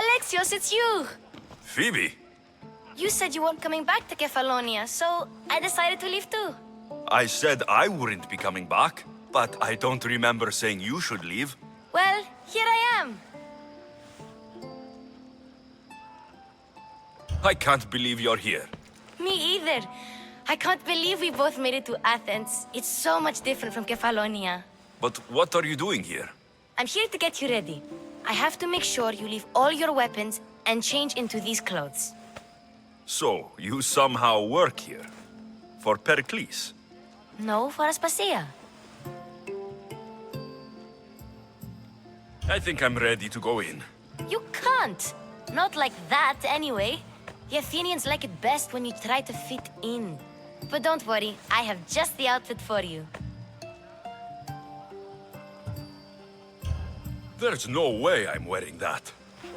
Alexios, it's you! Phoebe? You said you weren't coming back to Kefalonia, so I decided to leave too. I said I wouldn't be coming back, but I don't remember saying you should leave. Well, here I am. I can't believe you're here. Me either. I can't believe we both made it to Athens. It's so much different from Kefalonia. But what are you doing here? I'm here to get you ready. I have to make sure you leave all your weapons and change into these clothes. So, you somehow work here? For Pericles? No, for Aspasia. I think I'm ready to go in. You can't! Not like that, anyway. The Athenians like it best when you try to fit in. But don't worry, I have just the outfit for you. There's no way I'm wearing that.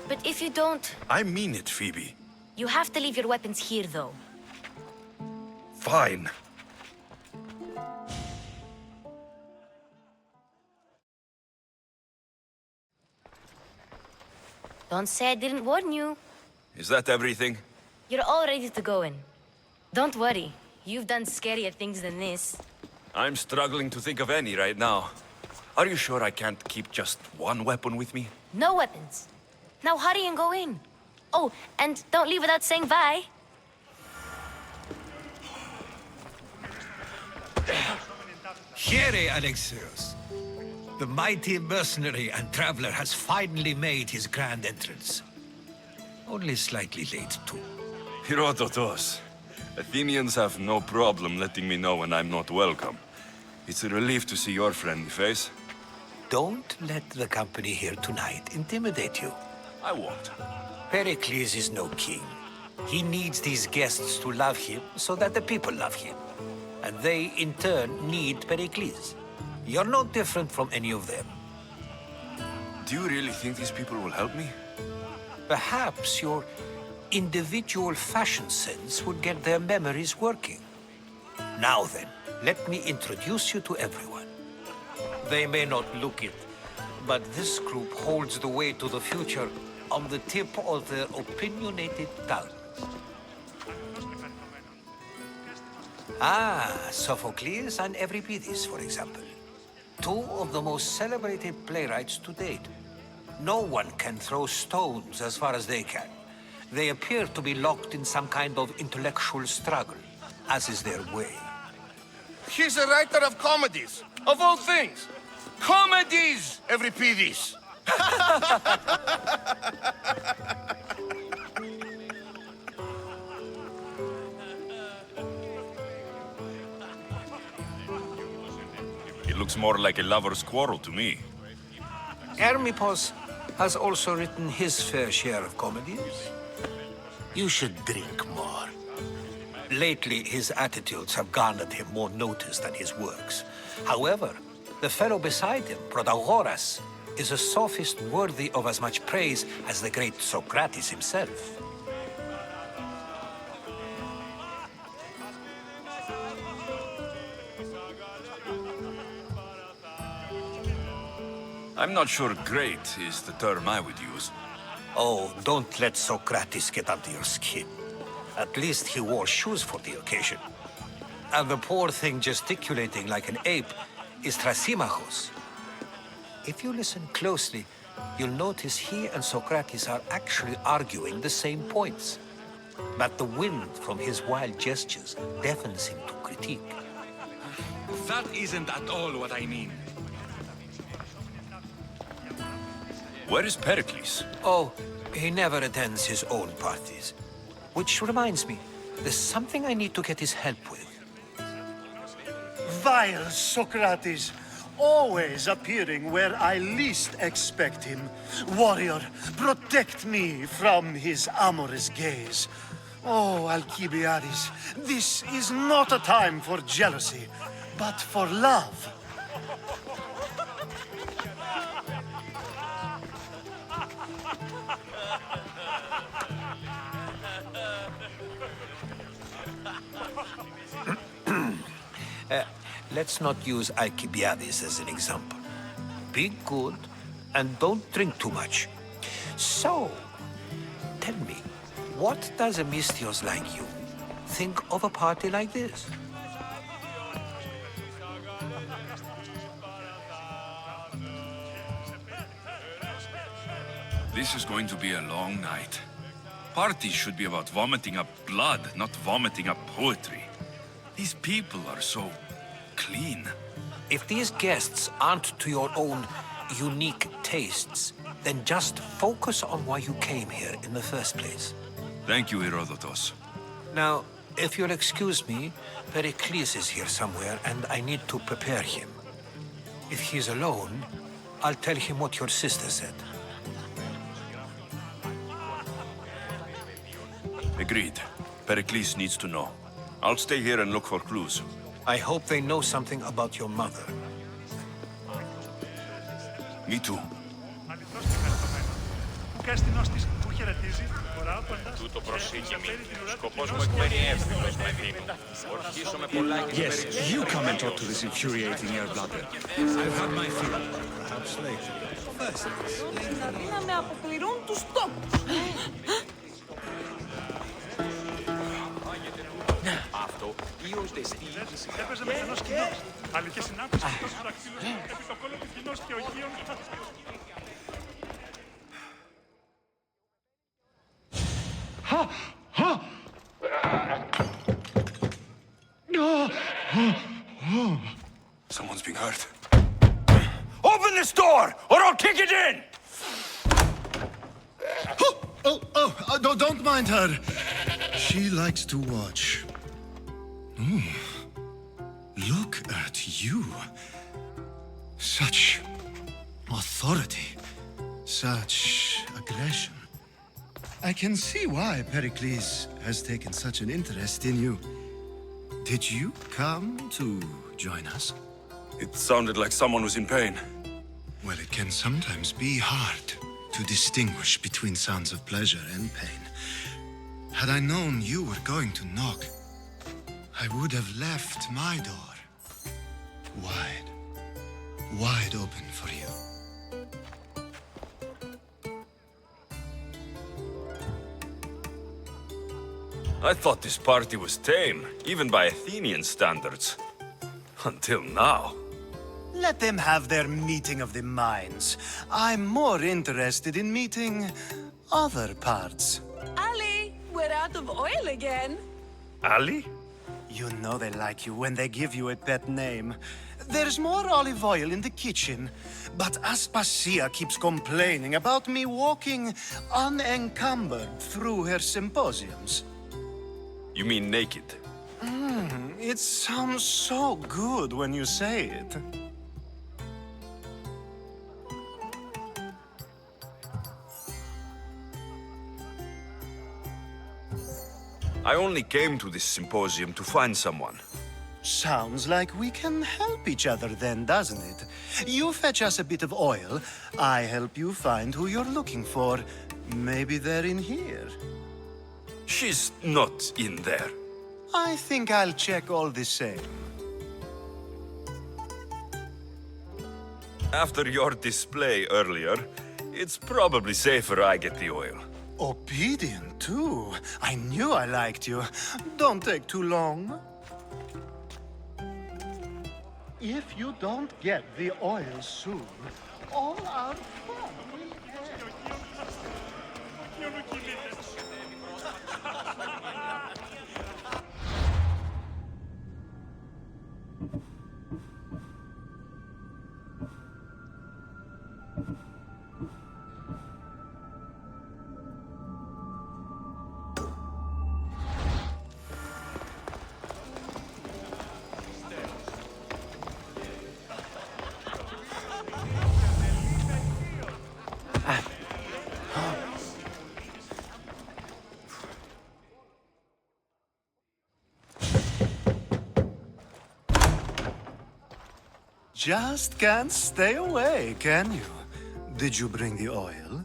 But if you don't, I mean it, Phoebe. you have to leave your weapons here, though. Fine. Don't say I didn't warn you. Is that everything? You're all ready to go in. Don't worry, you've done scarier things than this. I'm struggling to think of any right now. Are you sure I can't keep just one weapon with me? No weapons. Now hurry and go in. Oh, and don't leave without saying bye. Here, Alexios. The mighty mercenary and traveler has finally made his grand entrance. Only slightly late, too. Herodotos. Athenians have no problem letting me know when I'm not welcome. It's a relief to see your friendly face. Don't let the company here tonight intimidate you. I won't. Pericles is no king. He needs these guests to love him so that the people love him. And they, in turn, need Pericles. You're no different from any of them. Do you really think these people will help me? Perhaps your individual fashion sense would get their memories working. Now then, let me introduce you to everyone. They may not look it, but this group holds the way to the future on the tip of their opinionated tongues. Ah, Sophocles and Euripides, for example. Two of the most celebrated playwrights to date. No one can throw stones as far as they can. They appear to be locked in some kind of intellectual struggle, as is their way. He's a writer of comedies, of all things. Comedies, Euripides. It looks more like a lover's quarrel to me. Hermippos has also written his fair share of comedies. You should drink more. Lately, his attitudes have garnered him more notice than his works. However, the fellow beside him, Protagoras, is a sophist worthy of as much praise as the great Socrates himself. I'm not sure great is the term I would use. Oh, don't let Socrates get under your skin. At least he wore shoes for the occasion. And the poor thing gesticulating like an ape is Thrasymachos. If you listen closely, you'll notice he and Socrates are actually arguing the same points. But the wind from his wild gestures deafens him to critique. That isn't at all what I mean. Where is Pericles? Oh, he never attends his own parties. Which reminds me, there's something I need to get his help with. Vile Socrates, always appearing where I least expect him. Warrior, protect me from his amorous gaze. Oh, Alcibiades, this is not a time for jealousy, but for love. Let's not use Alcibiades as an example. Be good and don't drink too much. So, tell me, what does a Misthios like you think of a party like this? This is going to be a long night. Parties should be about vomiting up blood, not vomiting up poetry. These people are so clean. If these guests aren't to your own unique tastes, then just focus on why you came here in the first place. Thank you, Herodotos. Now, If you'll excuse me, Pericles is here somewhere, and I need to prepare him. If he's alone, I'll tell him what your sister said. Agreed. Pericles needs to know. I'll stay here and look for clues. I hope they know something about your mother. Me too. Τούτο προσήκημη. Σκοπός μου εκμένει εύθυνος με δίνουν. Ορχίσω με πολλάκι Yes, you come and talk to this infuriating air-blooder. I've had my fill. Perhaps later. First, Δηλαδή να με αποπληρούν τους τόπους. Αυτό ή ως δεστήλης. Έπαιζε με κανός κοινός. Αληθή συνάντηση αυτός του δακτύλους επί το κόλλο του κοινός και ογείων. Someone's being hurt. Open this door, or I'll kick it in! Don't mind her. She likes to watch. Oh, look at you. Such authority, such aggression. I can see why Pericles has taken such an interest in you. Did you come to join us? It sounded like someone was in pain. Well, it can sometimes be hard to distinguish between sounds of pleasure and pain. Had I known you were going to knock, I would have left my door wide open for you. I thought this party was tame, even by Athenian standards. Until now. Let them have their meeting of the minds. I'm more interested in meeting other parts. Ali, we're out of oil again. Ali? You know they like you when they give you a pet name. There's more olive oil in the kitchen, but Aspasia keeps complaining about me walking unencumbered through her symposiums. You mean naked? It sounds so good when you say it. I only came to this symposium to find someone. Sounds like we can help each other then, doesn't it? You fetch us a bit of oil, I help you find who you're looking for. Maybe they're in here. She's not in there. I think I'll check all the same. After your display earlier, it's probably safer I get the oil. Obedient, too. I knew I liked you. Don't take too long. If you don't get the oil soon, all our fun will Just can't stay away, can you? Did you bring the oil?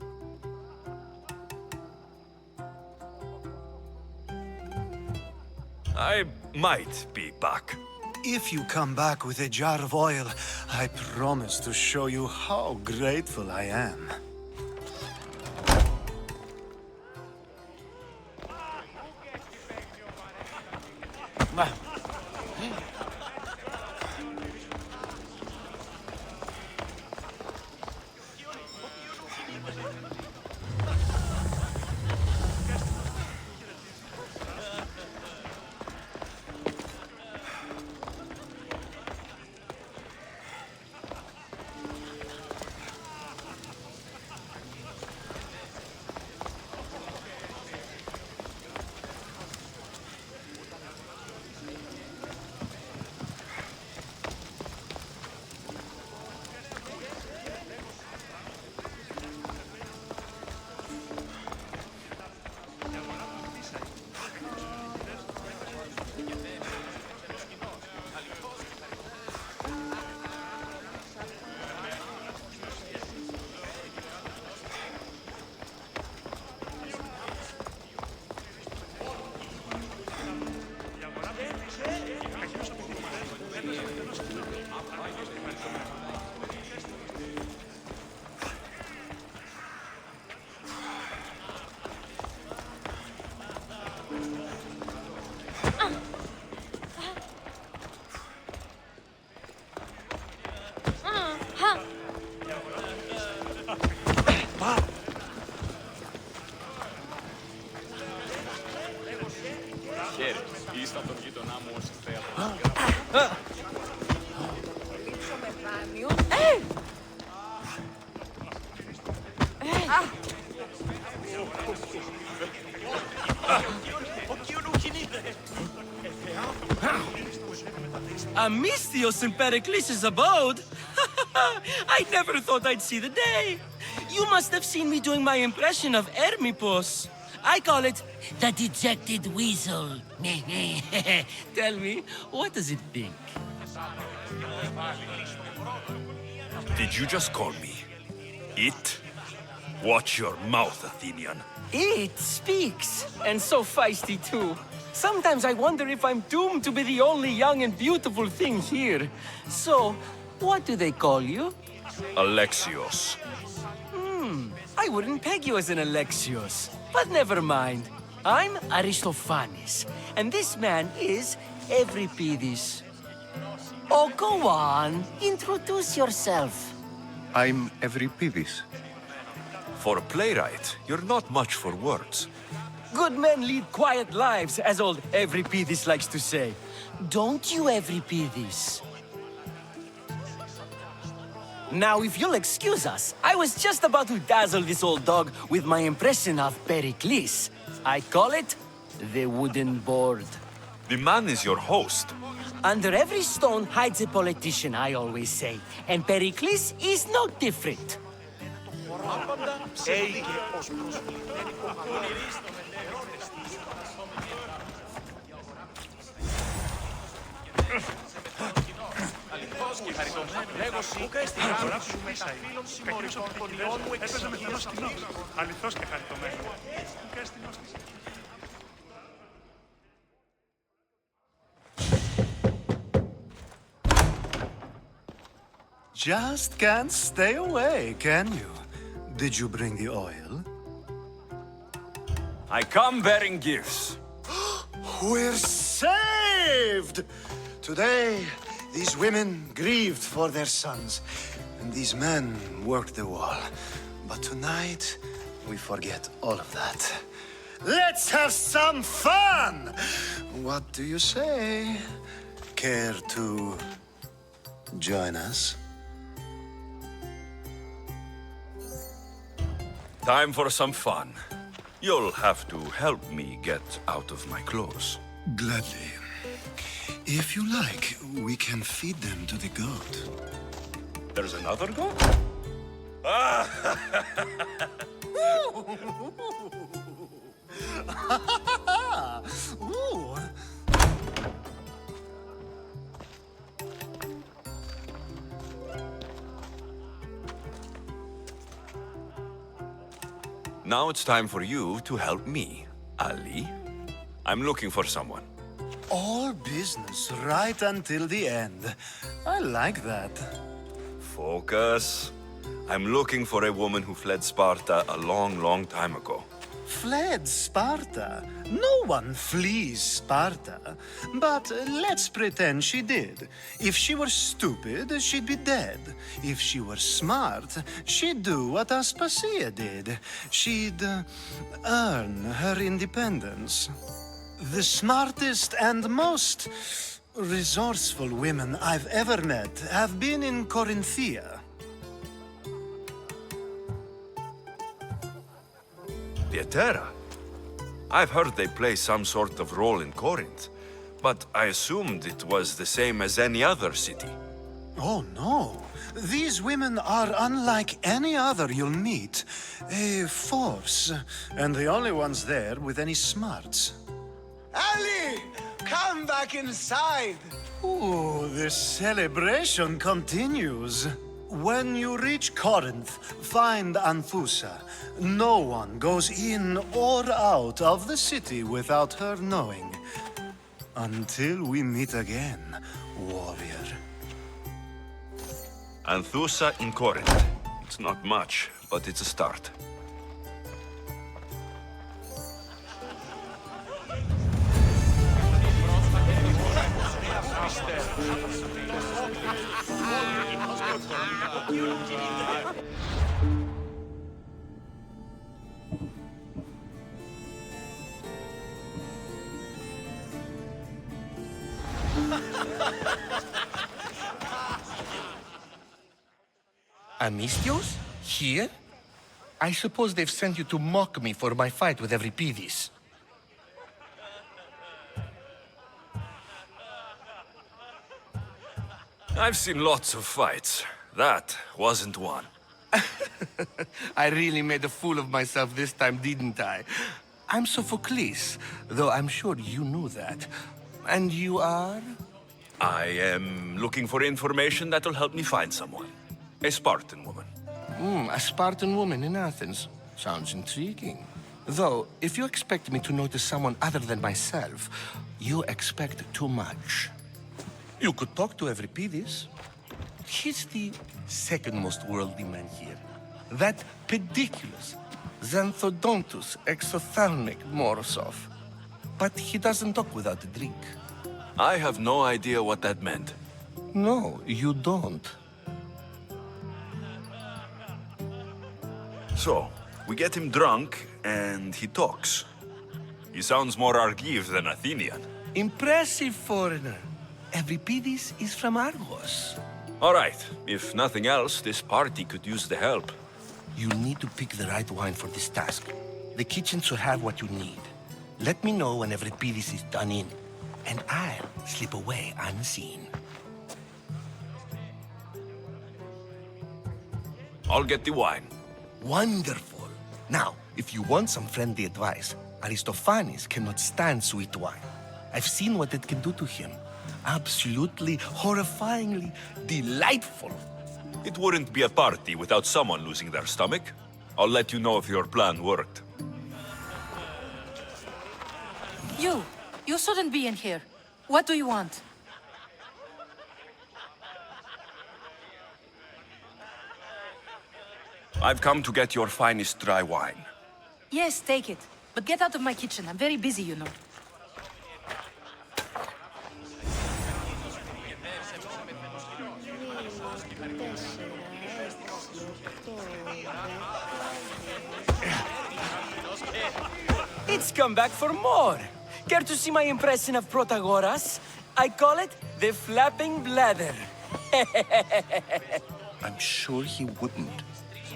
I might be back. If you come back with a jar of oil, I promise to show you how grateful I am. Amistios in Pericles' abode? I never thought I'd see the day. You must have seen me doing my impression of Hermipos. I call it the dejected weasel. Tell me, what does it think? Did you just call me it? Watch your mouth, Athenian. It speaks, and so feisty too. Sometimes I wonder if I'm doomed to be the only young and beautiful thing here. So, what do they call you? Alexios. I wouldn't peg you as an Alexios. But never mind. I'm Aristophanes, and this man is Euripides. Oh, go on. Introduce yourself. I'm Euripides. For a playwright, you're not much for words. Good men lead quiet lives, as old Euripides likes to say. Don't you, Euripides? Now, if you'll excuse us, I was just about to dazzle this old dog with my impression of Pericles. I call it the wooden board. The man is your host. Under every stone hides a politician, I always say. And Pericles is no different. Αληθώς και χαριτωμένο. Just can't stay away, can you? Did you bring the oil? I come bearing gifts. We're saved! Today, these women grieved for their sons, and these men worked the wall. But tonight, we forget all of that. Let's have some fun! What do you say? Care to join us? Time for some fun. You'll have to help me get out of my clothes. Gladly. If you like, we can feed them to the goat. There's another goat? Ooh. Now it's time for you to help me, Ali. I'm looking for someone. All business right until the end. I like that. Focus. I'm looking for a woman who fled Sparta a long, long time ago. Fled Sparta? No one flees Sparta. But let's pretend she did. If she were stupid, she'd be dead. If she were smart, she'd do what Aspasia did. She'd earn her independence. The smartest and most resourceful women I've ever met have been in Corinthia. Pietera? I've heard they play some sort of role in Corinth, but I assumed it was the same as any other city. Oh, no. These women are unlike any other you'll meet. A force, and the only ones there with any smarts. Ali! Come back inside! Ooh, the celebration continues. When you reach Corinth, find Anthusa. No one goes in or out of the city without her knowing. Until we meet again, warrior. Anthusa in Corinth. It's not much, but it's a start. Amistios? Here? I suppose they've sent you to mock me for my fight with Euripides. I've seen lots of fights. That wasn't one. I really made a fool of myself this time, didn't I? I'm Sophocles, though I'm sure you knew that. And you are? I am looking for information that'll help me find someone. A Spartan woman. A Spartan woman in Athens. Sounds intriguing. Though, if you expect me to notice someone other than myself, you expect too much. You could talk to Euripides. He's the second most worldly man here. That pediculous, xanthodontus exophthalmic Morosov. But he doesn't talk without a drink. I have no idea what that meant. No, you don't. So, we get him drunk, and he talks. He sounds more Argive than Athenian. Impressive, foreigner. Euripides is from Argos. All right. If nothing else, this party could use the help. You need to pick the right wine for this task. The kitchen should have what you need. Let me know when Euripides is done in, and I'll slip away unseen. I'll get the wine. Wonderful. Now, if you want some friendly advice, Aristophanes cannot stand sweet wine. I've seen what it can do to him. Absolutely, horrifyingly delightful. It wouldn't be a party without someone losing their stomach. I'll let you know if your plan worked. You shouldn't be in here. What do you want? I've come to get your finest dry wine. Yes, take it. But get out of my kitchen. I'm very busy, you know. It's come back for more. Care to see my impression of Protagoras? I call it the flapping bladder. I'm sure he wouldn't.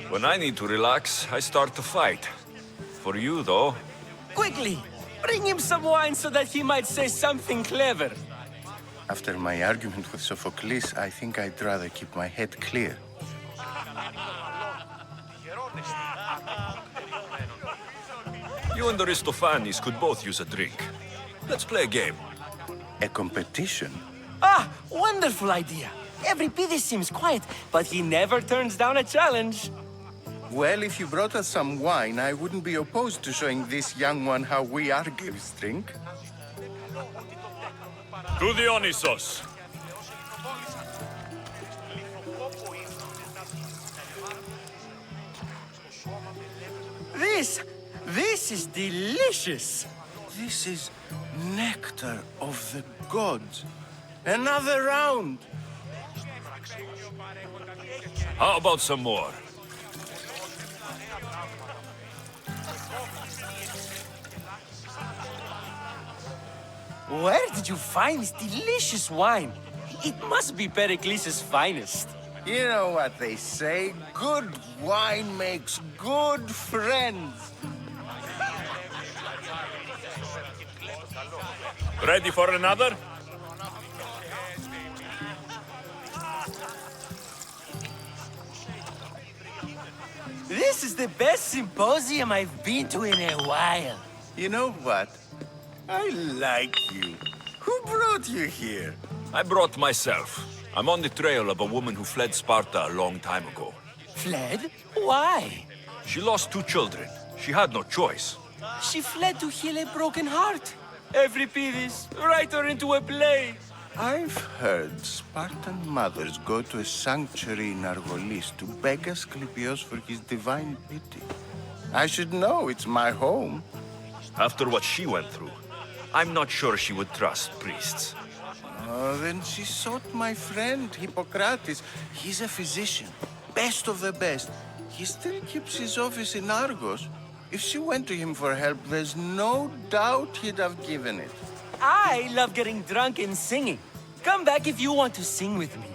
When I need to relax, I start to fight. For you, though... Quickly! Bring him some wine so that he might say something clever. After my argument with Sophocles, I think I'd rather keep my head clear. You and Aristophanes could both use a drink. Let's play a game. A competition? Ah, wonderful idea. Euripides seems quiet, but he never turns down a challenge. Well, if you brought us some wine, I wouldn't be opposed to showing this young one how we Argives drink. To Dionysos. This is delicious. This is nectar of the gods. Another round. How about some more? Where did you find this delicious wine? It must be Pericles' finest. You know what they say, good wine makes good friends. Ready for another? This is the best symposium I've been to in a while. You know what? I like you. Who brought you here? I brought myself. I'm on the trail of a woman who fled Sparta a long time ago. Fled? Why? She lost 2 children. She had no choice. She fled to heal a broken heart. Euripides, write her into a play. I've heard Spartan mothers go to a sanctuary in Argolis to beg Asclepios for his divine pity. I should know, it's my home. After what she went through, I'm not sure she would trust priests. Oh, then she sought my friend, Hippocrates. He's a physician, best of the best. He still keeps his office in Argos. If she went to him for help, there's no doubt he'd have given it. I love getting drunk and singing. Come back if you want to sing with me.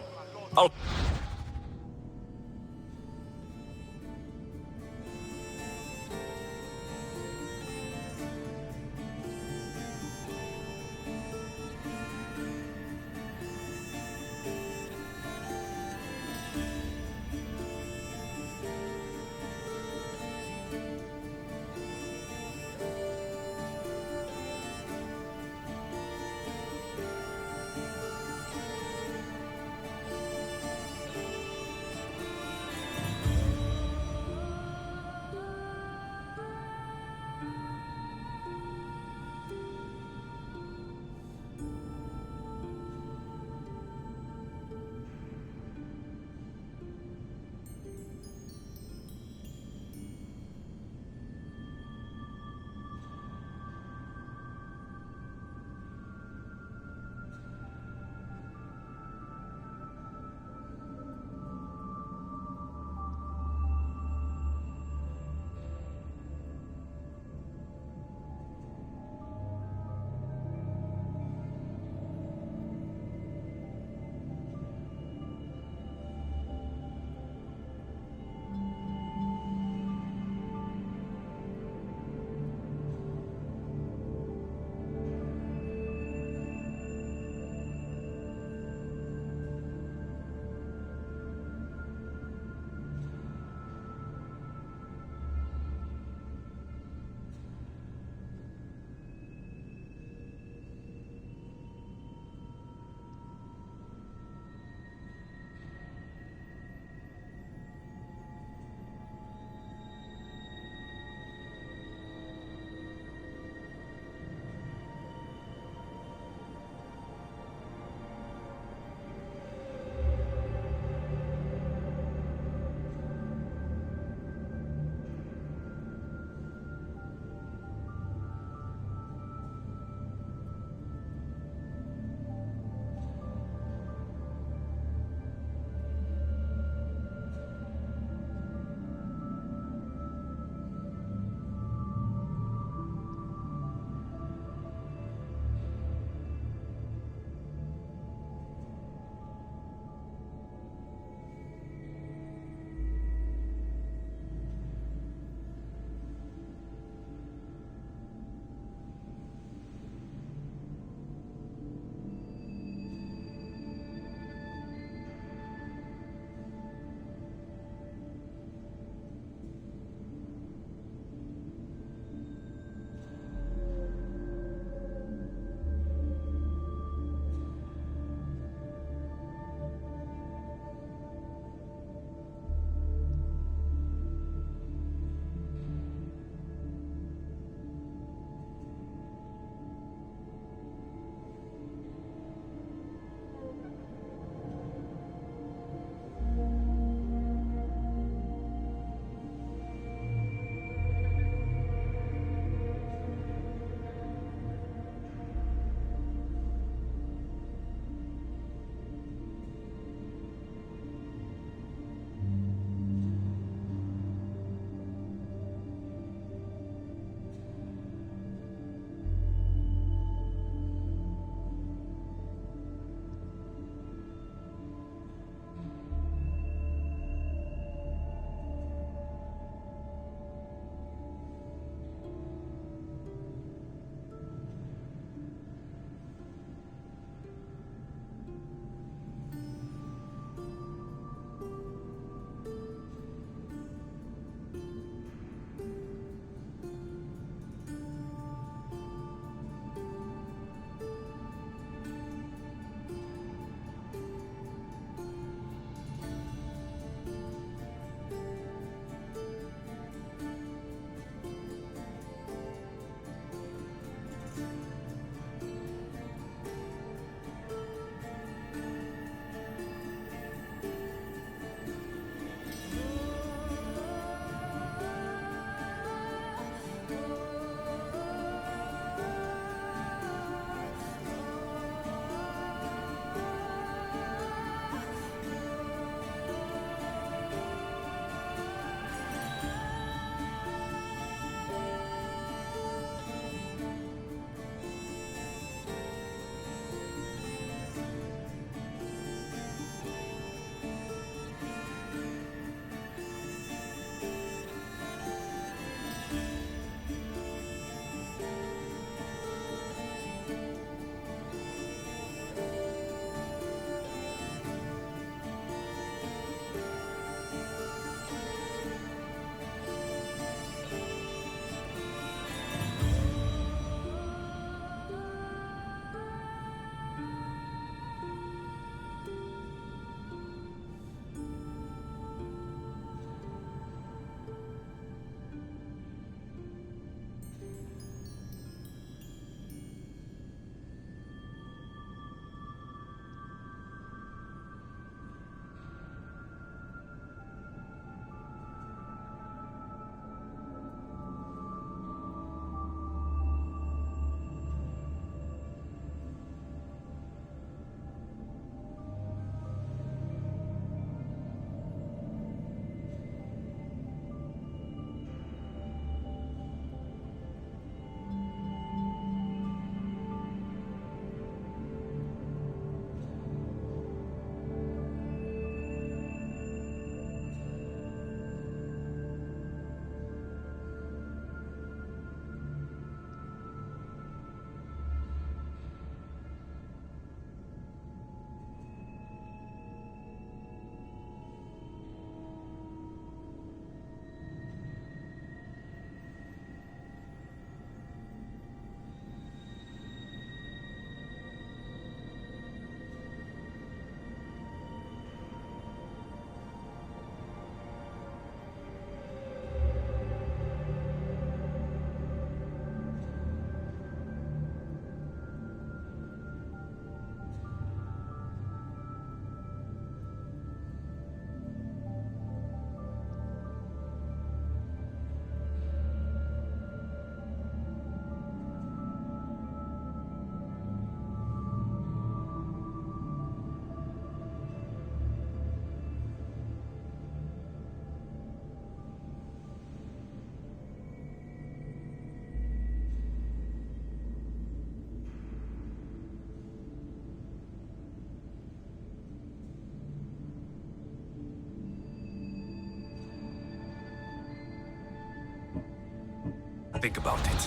think about it.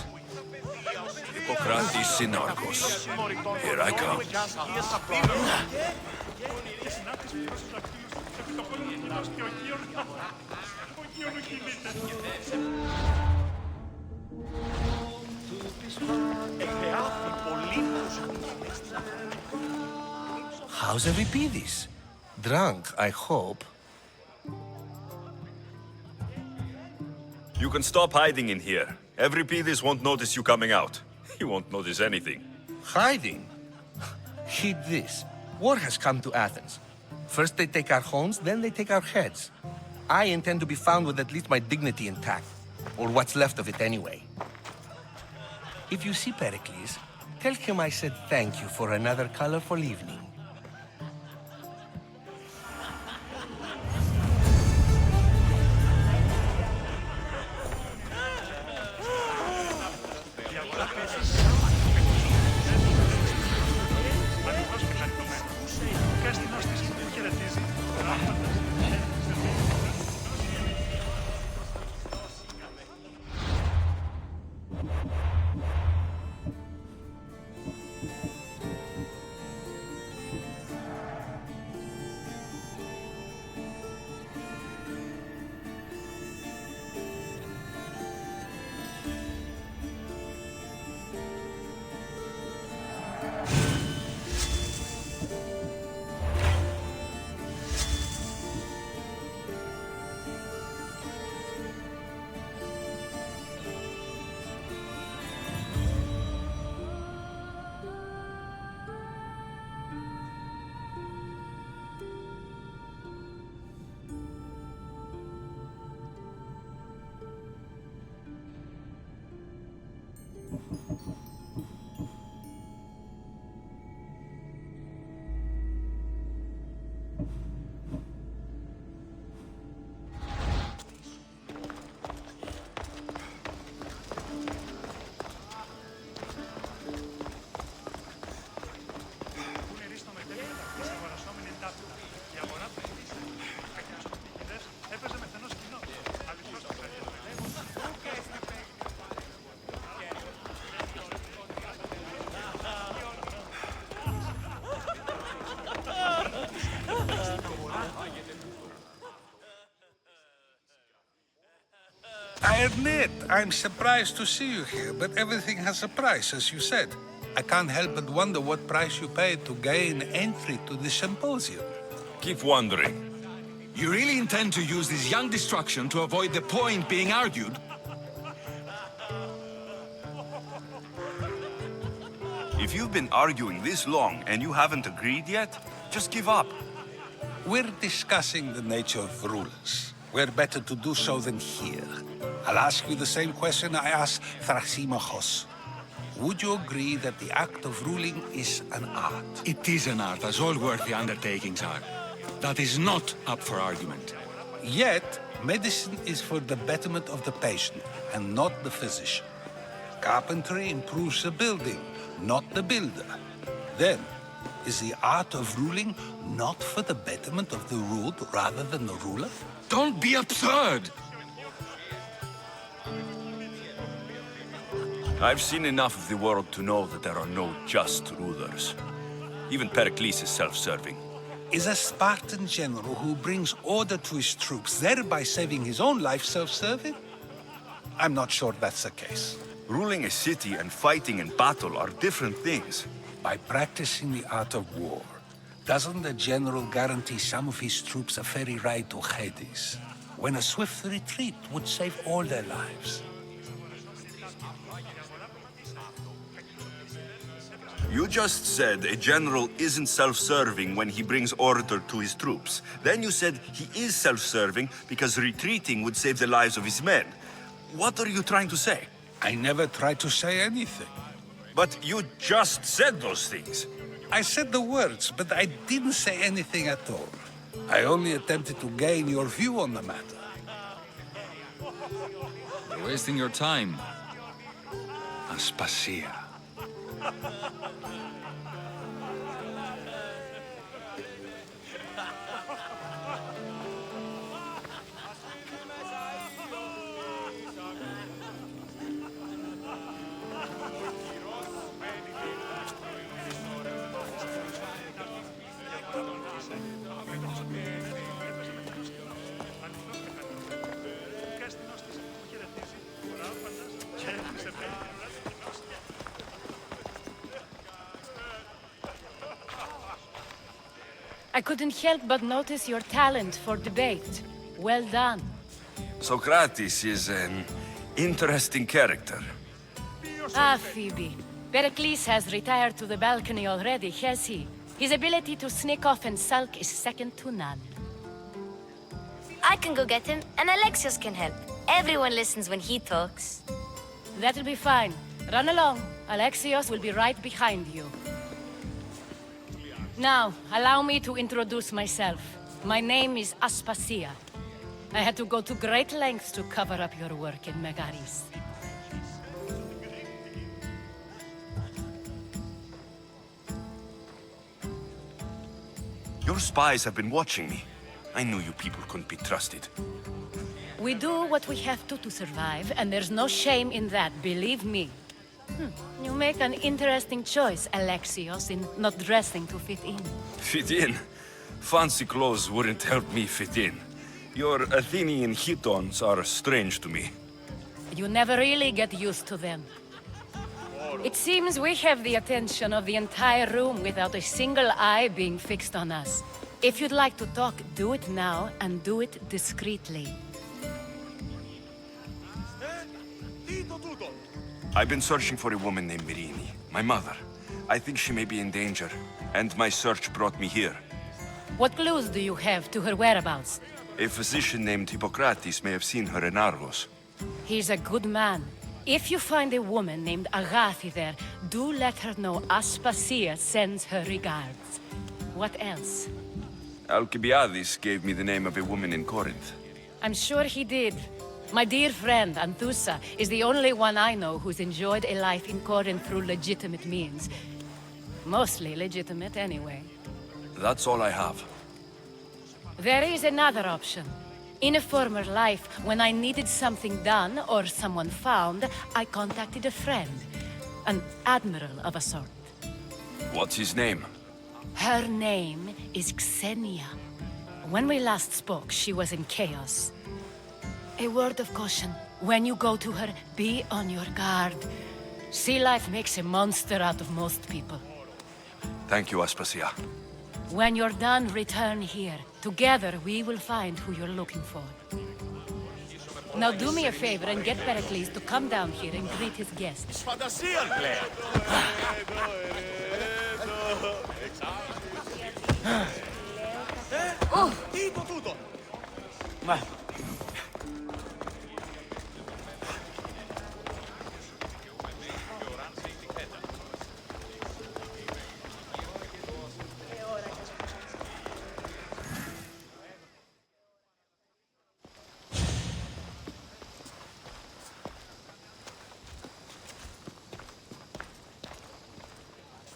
Hippocrates in Argos. Here I come. How's Euripides? Drunk, I hope. You can stop hiding in here. Euripides won't notice you coming out. He won't notice anything. Hiding? Heed this. War has come to Athens. First they take our homes, then they take our heads. I intend to be found with at least my dignity intact. Or what's left of it anyway. If you see Pericles, tell him I said thank you for another colorful evening. I admit, I'm surprised to see you here, but everything has a price, as you said. I can't help but wonder what price you paid to gain entry to the symposium. Keep wondering. You really intend to use this young destruction to avoid the point being argued? If you've been arguing this long and you haven't agreed yet, just give up. We're discussing the nature of rulers. Where better to do so than here? I'll ask you the same question I asked Thrasymachos. Would you agree that the act of ruling is an art? It is an art, as all worthy undertakings are. That is not up for argument. Yet, medicine is for the betterment of the patient, and not the physician. Carpentry improves the building, not the builder. Then, is the art of ruling not for the betterment of the ruled rather than the ruler? Don't be absurd! I've seen enough of the world to know that there are no just rulers. Even Pericles is self-serving. Is a Spartan general who brings order to his troops, thereby saving his own life, self-serving? I'm not sure that's the case. Ruling a city and fighting in battle are different things. By practicing the art of war, doesn't the general guarantee some of his troops a ferry ride to Hades, when a swift retreat would save all their lives? You just said a general isn't self-serving when he brings order to his troops. Then you said he is self-serving because retreating would save the lives of his men. What are you trying to say? I never tried to say anything. But you just said those things. I said the words, but I didn't say anything at all. I only attempted to gain your view on the matter. You're wasting your time. Aspasia. I couldn't help but notice your talent for debate. Well done. Socrates is an interesting character. Ah, Phoebe. Pericles has retired to the balcony already, has he? His ability to sneak off and sulk is second to none. I can go get him, and Alexios can help. Everyone listens when he talks. That'll be fine. Run along. Alexios will be right behind you. Now, allow me to introduce myself. My name is Aspasia. I had to go to great lengths to cover up your work in Megaris. Your spies have been watching me. I knew you people couldn't be trusted. We do what we have to survive, and there's no shame in that, believe me. You make an interesting choice, Alexios, in not dressing to fit in. Fit in? Fancy clothes wouldn't help me fit in. Your Athenian chitons are strange to me. You never really get used to them. It seems we have the attention of the entire room without a single eye being fixed on us. If you'd like to talk, do it now, and do it discreetly. I've been searching for a woman named Mirini, my mother. I think she may be in danger, and my search brought me here. What clues do you have to her whereabouts? A physician named Hippocrates may have seen her in Argos. He's a good man. If you find a woman named Agathi there, do let her know Aspasia sends her regards. What else? Alcibiades gave me the name of a woman in Corinth. I'm sure he did. My dear friend, Anthusa, is the only one I know who's enjoyed a life in Corinth through legitimate means. Mostly legitimate, anyway. That's all I have. There is another option. In a former life, when I needed something done or someone found, I contacted a friend. An admiral of a sort. What's his name? Her name is Xenia. When we last spoke, she was in chaos. A word of caution. When you go to her, be on your guard. Sea life makes a monster out of most people. Thank you, Aspasia. When you're done, return here. Together, we will find who you're looking for. Now do me a favor and get Pericles to come down here and greet his guests.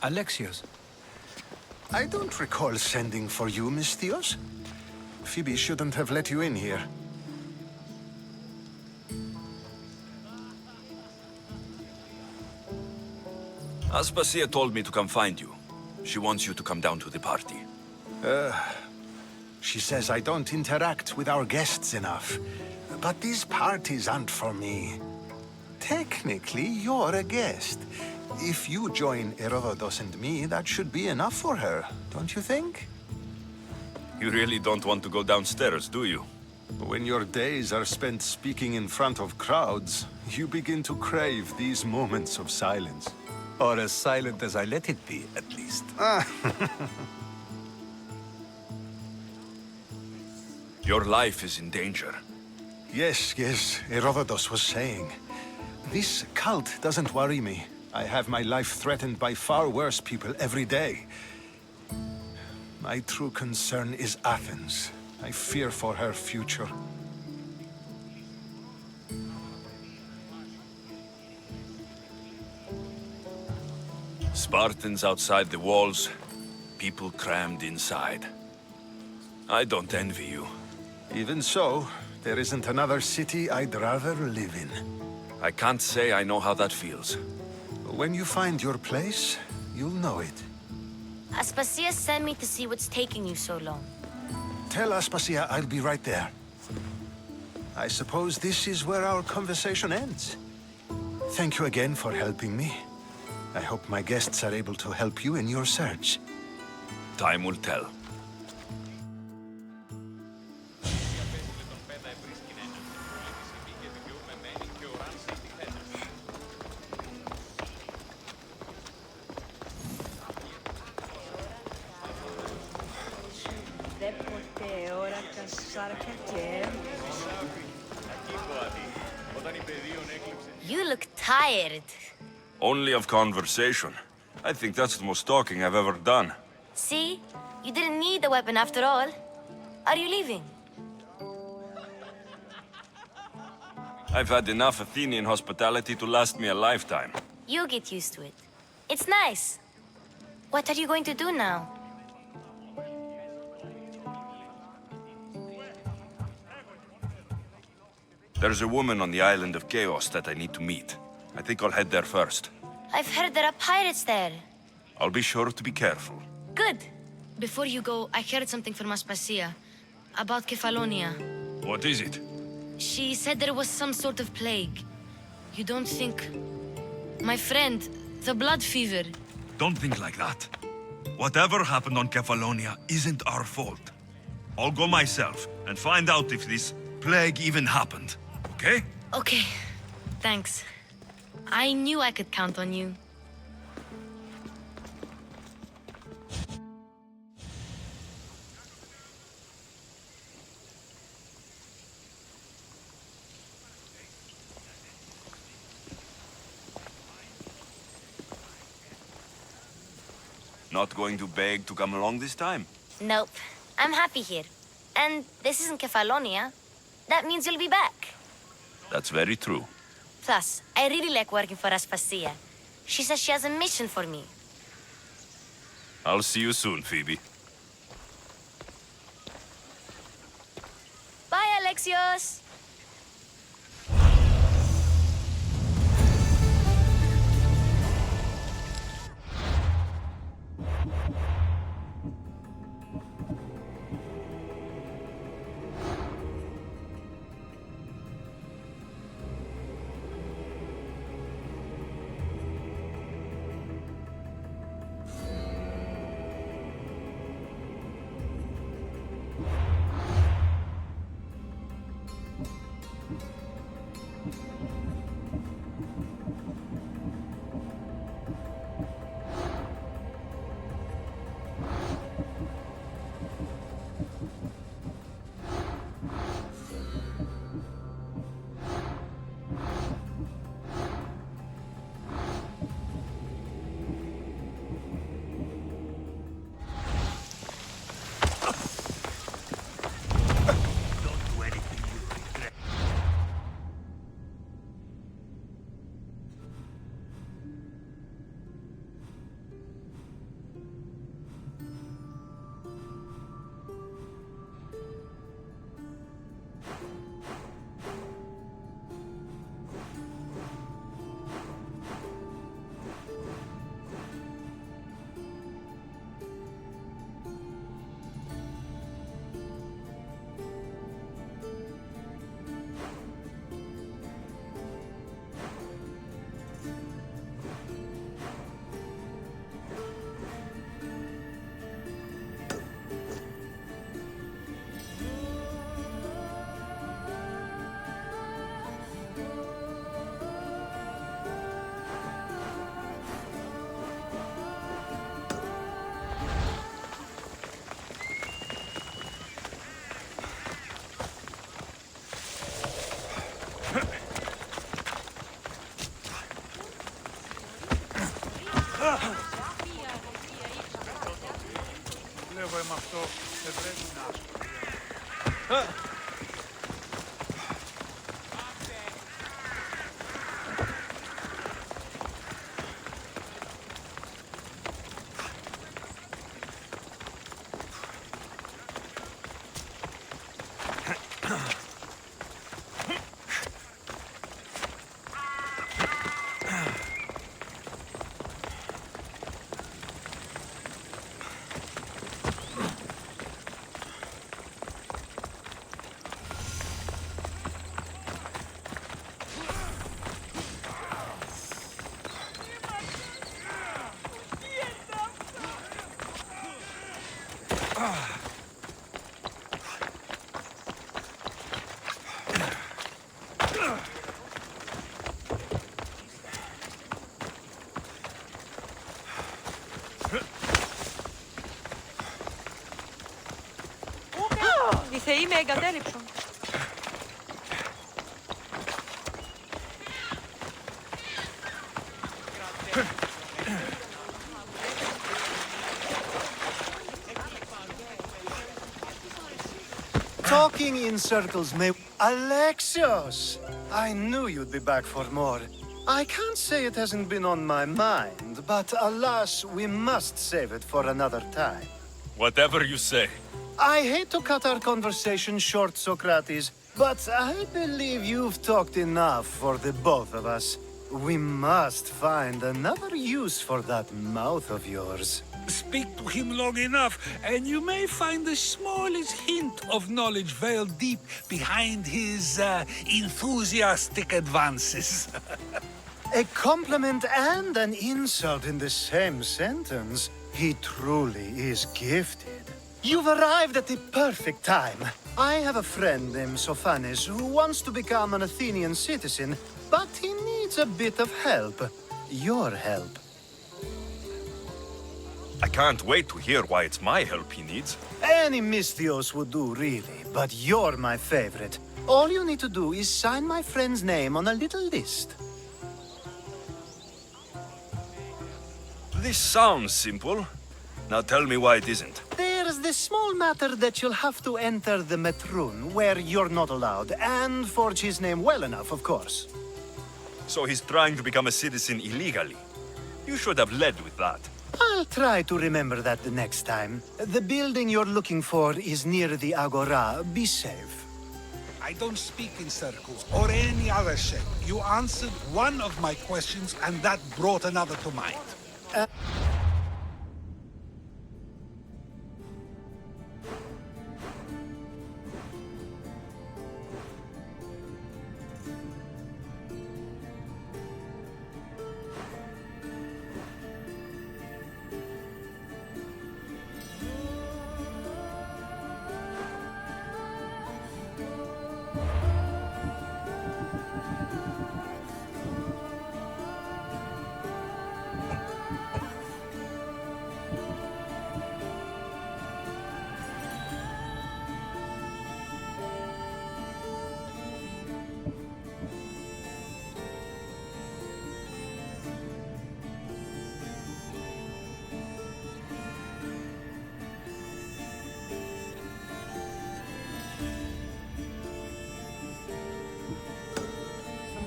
Alexios. I don't recall sending for you, Misthios. Phoebe shouldn't have let you in here. Aspasia told me to come find you. She wants you to come down to the party. She says I don't interact with our guests enough. But these parties aren't for me. Technically, you're a guest. If you join Herodotus and me, that should be enough for her, don't you think? You really don't want to go downstairs, do you? When your days are spent speaking in front of crowds, you begin to crave these moments of silence. Or as silent as I let it be, at least. Your life is in danger. Yes, Herodotus was saying. This cult doesn't worry me. I have my life threatened by far worse people every day. My true concern is Athens. I fear for her future. Spartans outside the walls, people crammed inside. I don't envy you. Even so, there isn't another city I'd rather live in. I can't say I know how that feels. When you find your place, you'll know it. Aspasia sent me to see what's taking you so long. Tell Aspasia I'll be right there. I suppose this is where our conversation ends. Thank you again for helping me. I hope my guests are able to help you in your search. Time will tell. Δε ποτέ όρακα σάρκα και έμβες. You look tired. Only of conversation. I think that's the most talking I've ever done. See? You didn't need the weapon after all. Are you leaving? I've had enough Athenian hospitality to last me a lifetime. You get used to it. It's nice. What are you going to do now? There's a woman on the island of Chaos that I need to meet. I think I'll head there first. I've heard there are pirates there. I'll be sure to be careful. Good. Before you go, I heard something from Aspasia about Kefalonia. What is it? She said there was some sort of plague. You don't think... My friend, the blood fever. Don't think like that. Whatever happened on Kefalonia isn't our fault. I'll go myself and find out if this plague even happened. Okay? Okay. Thanks. I knew I could count on you. Not going to beg to come along this time? Nope. I'm happy here. And this isn't Kefalonia. That means you'll be back. That's very true. Plus, I really like working for Aspasia. She says she has a mission for me. I'll see you soon, Phoebe. Bye, Alexios! Βλέπω με αυτό, δεν πρέπει να ασχολιάσαι. Οι θεοί με εγκατέλειψαν. Talking in circles may... Alexios! I knew you'd be back for more. I can't say it hasn't been on my mind, but alas, we must save it for another time. Whatever you say. I hate to cut our conversation short, Socrates, but I believe you've talked enough for the both of us. We must find another use for that mouth of yours. Speak to him long enough, and you may find the smallest hint of knowledge veiled deep behind his enthusiastic advances. A compliment and an insult in the same sentence. He truly is gifted. You've arrived at the perfect time. I have a friend named Sophanes who wants to become an Athenian citizen, but he needs a bit of help. Your help. I can't wait to hear why it's my help he needs. Any Misthios would do, really, but you're my favorite. All you need to do is sign my friend's name on a little list. This sounds simple. Now tell me why it isn't. There's the small matter that you'll have to enter the Metroon, where you're not allowed, and forge his name well enough, of course. So he's trying to become a citizen illegally. You should have led with that. I'll try to remember that the next time. The building you're looking for is near the Agora. Be safe. I don't speak in circles or any other shape. You answered one of my questions, and that brought another to mind.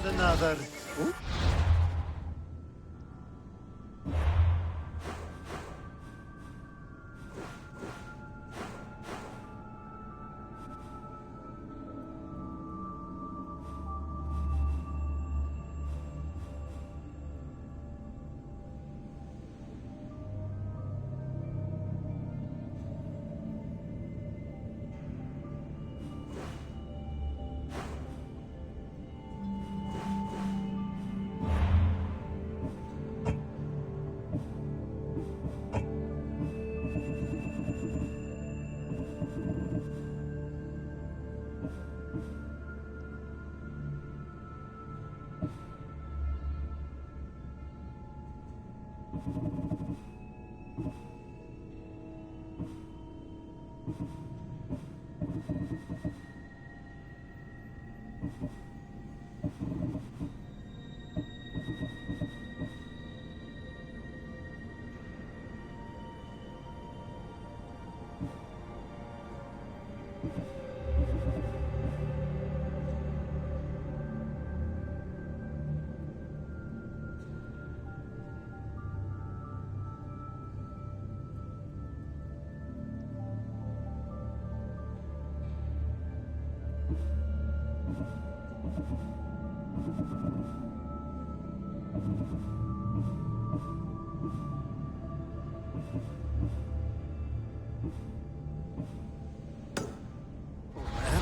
Another. Ooh.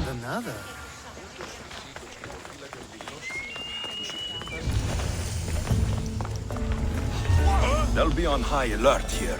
Another. They'll be on high alert here.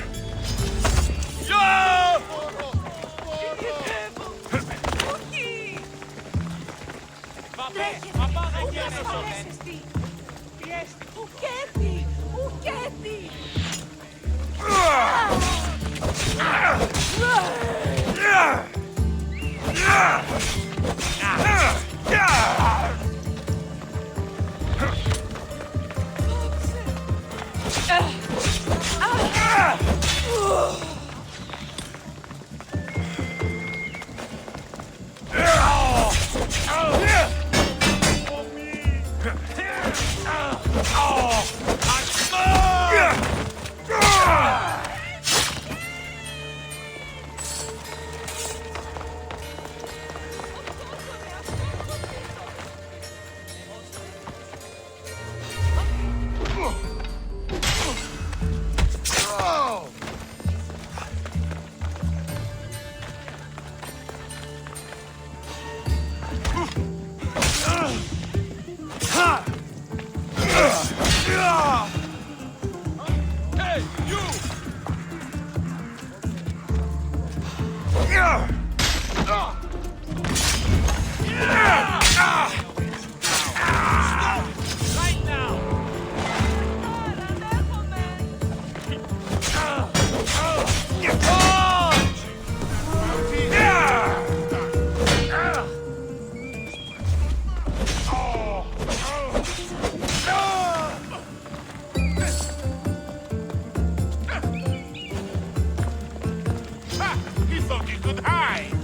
He thought he could hide!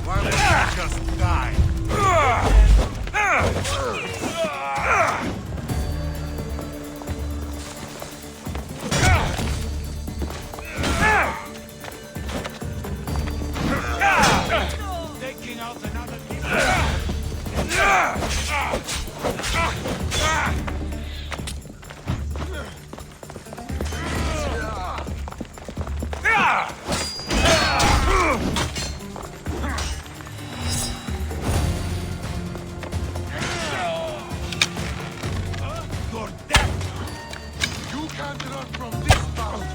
Why would you just die? Taking out another piece. You're dead! You can't run from this bounty!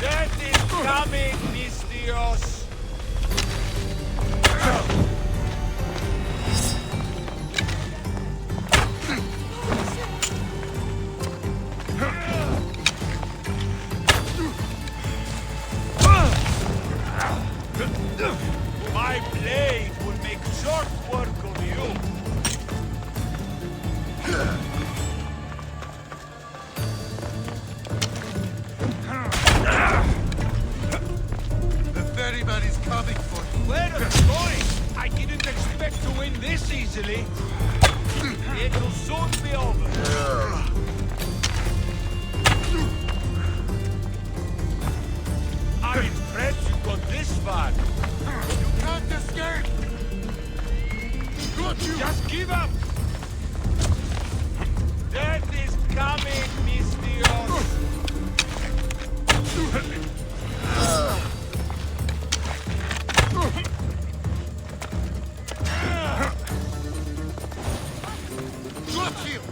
Death is coming, mis Dios! My blade will make short work of you. The ferryman is coming for you. Where are you going? I didn't expect to win this easily. It will soon be over. I'm impressed you got this far. You can't escape! Got you! Just give up! Death is coming, mis Dios! Got him!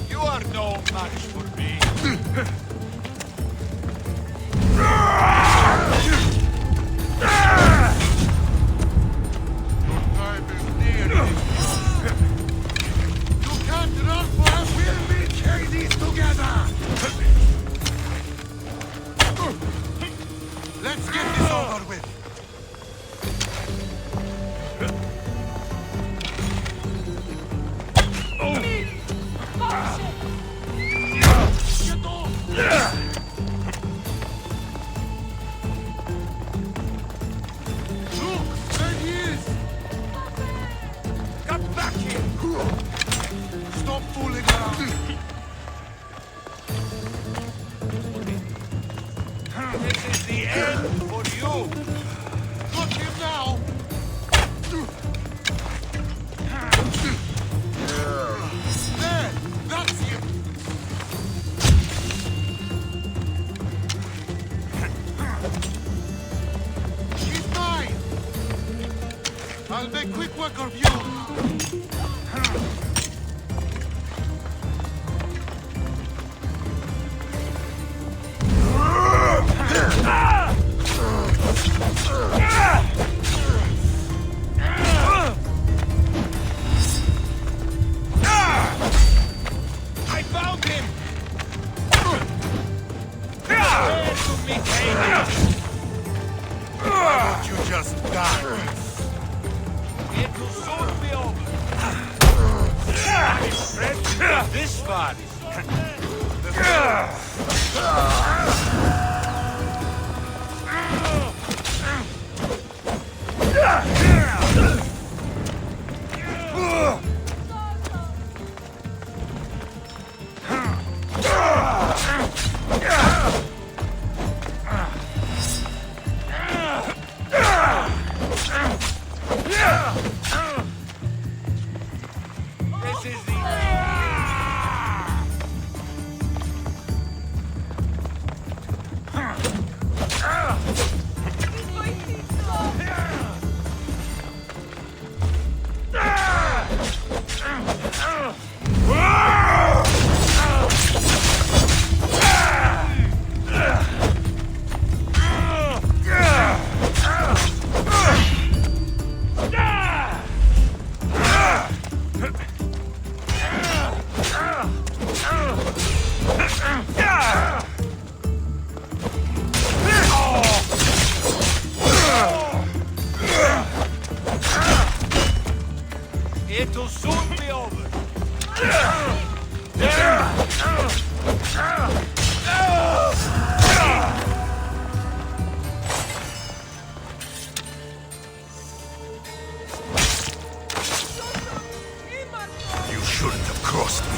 You are no match for me. Your time is near. You can't run forever! We'll carry these together! Let's get this over with! Get off! Look! There he is! Come back here! Stop fooling around! This is the end for you! Got him now! There! That's him! He's mine! I'll make quick work of you! I found him! Where to meet Hades? Why don't you just die? It will soon be over. I'm impressed you got this far. It'll soon be over. You shouldn't have crossed me.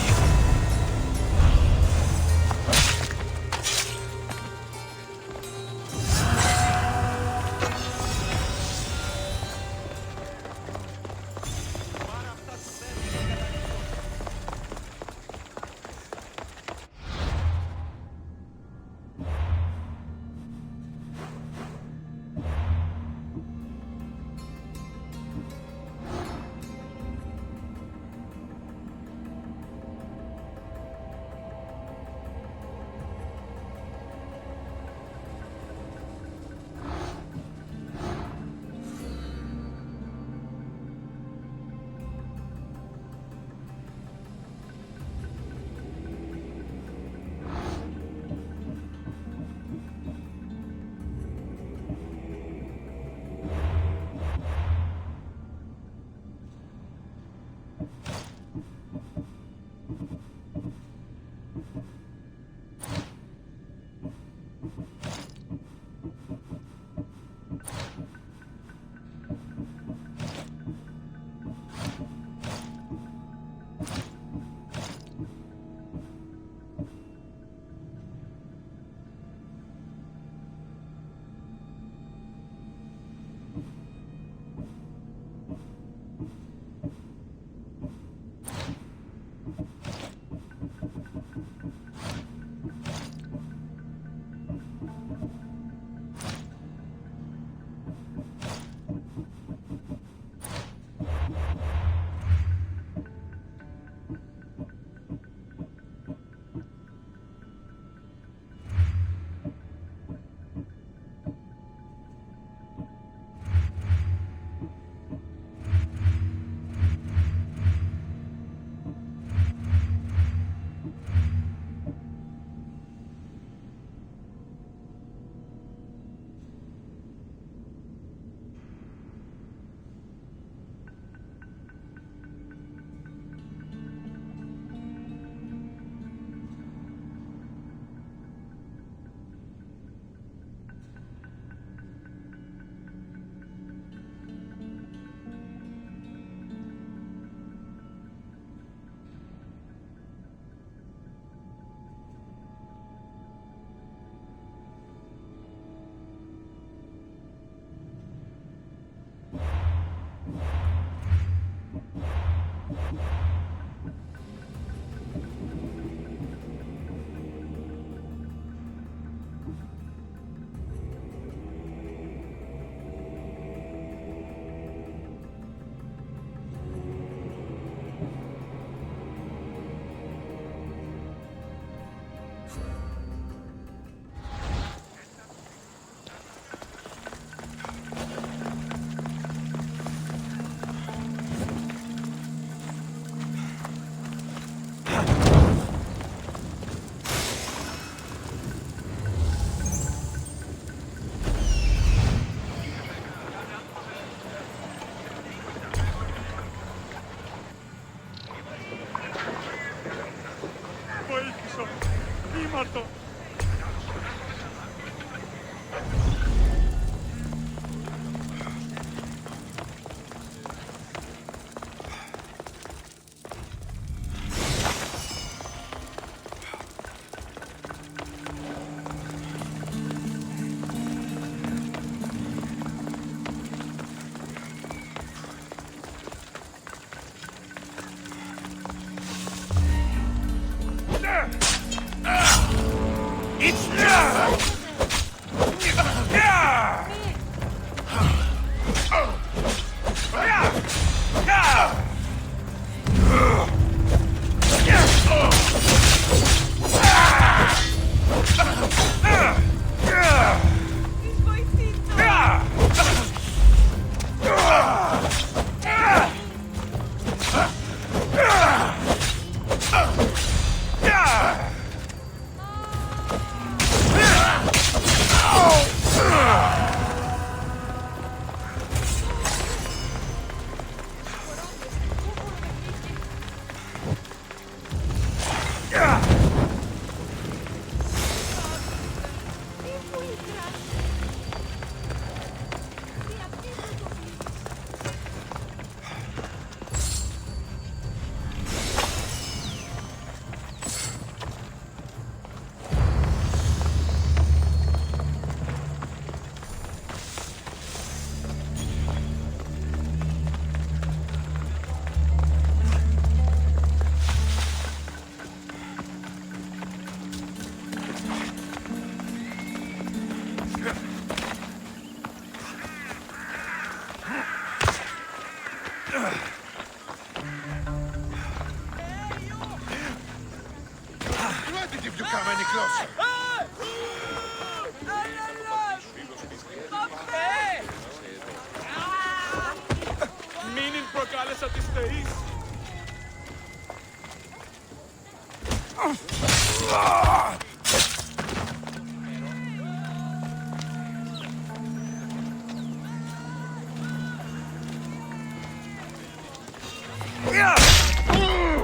προκάλεσα τις θεείς.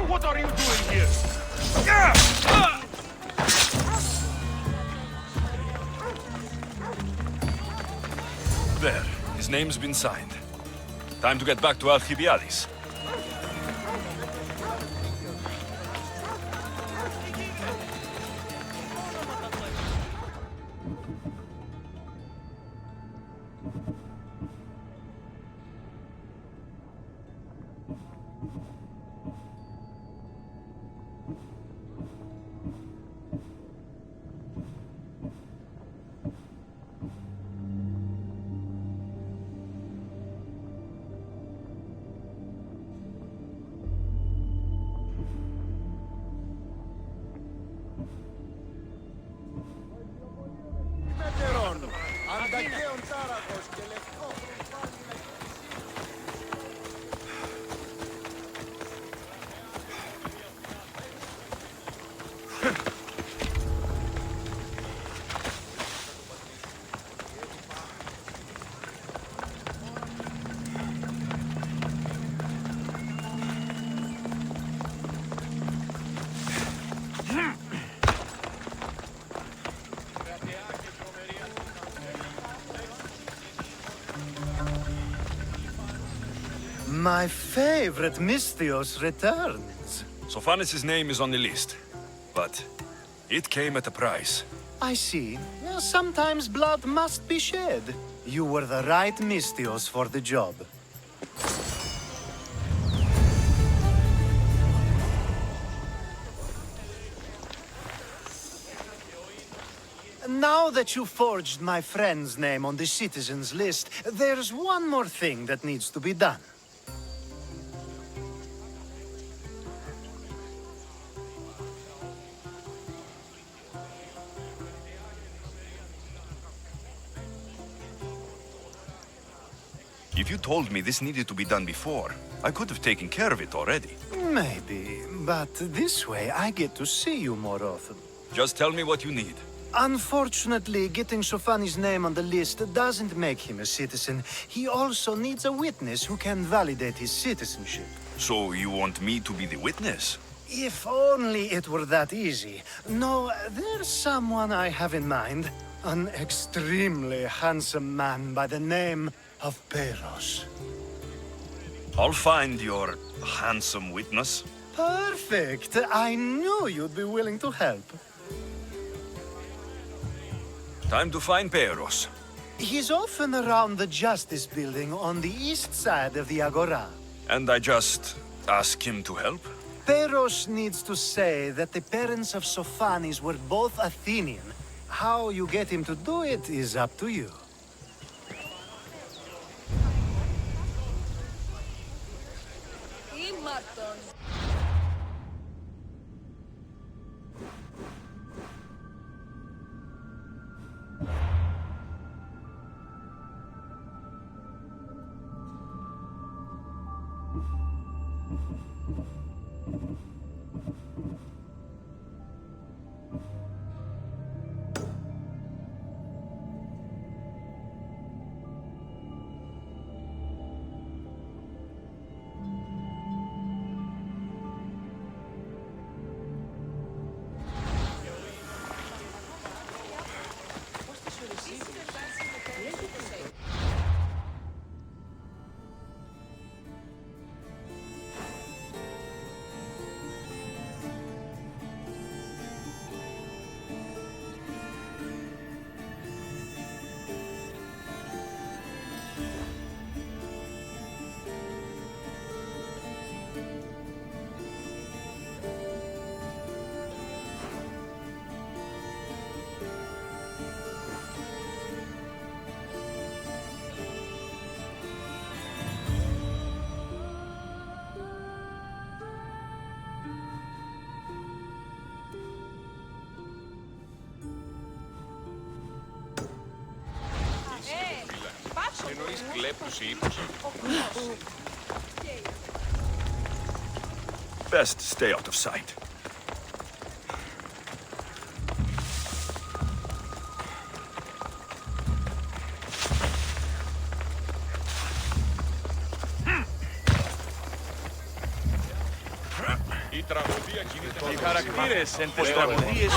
What are you doing here? There. His name's been signed. Time to get back to Alcibiades. My favorite Misthios returns. Sophanis' name is on the list, but it came at a price. I see. Well, sometimes blood must be shed. You were the right Misthios for the job. Now that you forged my friend's name on the citizens list, there's one more thing that needs to be done. If you told me this needed to be done before, I could have taken care of it already. Maybe, but this way I get to see you more often. Just tell me what you need. Unfortunately, getting Sophanis' name on the list doesn't make him a citizen. He also needs a witness who can validate his citizenship. So you want me to be the witness? If only it were that easy. No, there's someone I have in mind. An extremely handsome man by the name of Peros. I'll find your handsome witness. Perfect. I knew you'd be willing to help. Time to find Peros. He's often around the Justice Building on the east side of the Agora. And I just ask him to help? Peros needs to say that the parents of Sophanis were both Athenian. How you get him to do it is up to you. Εννοείς κλέπτους ή ύπους. Best stay out of sight. Η τραγωδία κινείται. Οι χαρακτήρες εν τις τραγωδίες.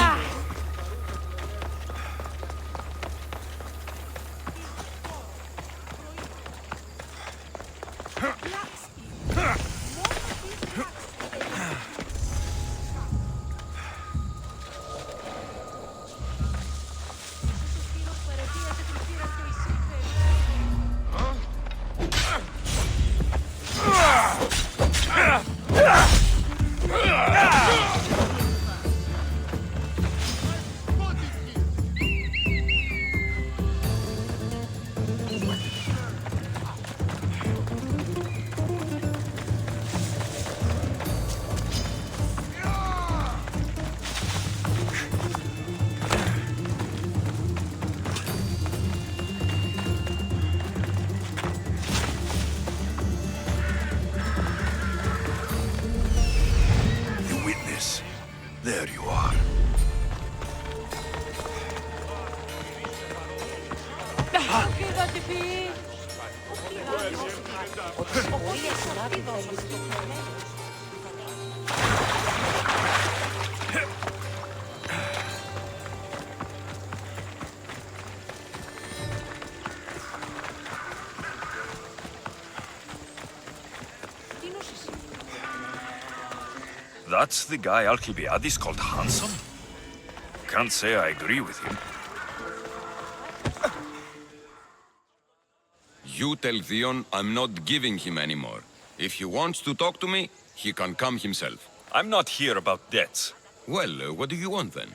There you are. That's the guy Alcibiades called handsome? Can't say I agree with him. You tell Theon I'm not giving him anymore. If he wants to talk to me, he can come himself. I'm not here about debts. Well, what do you want then?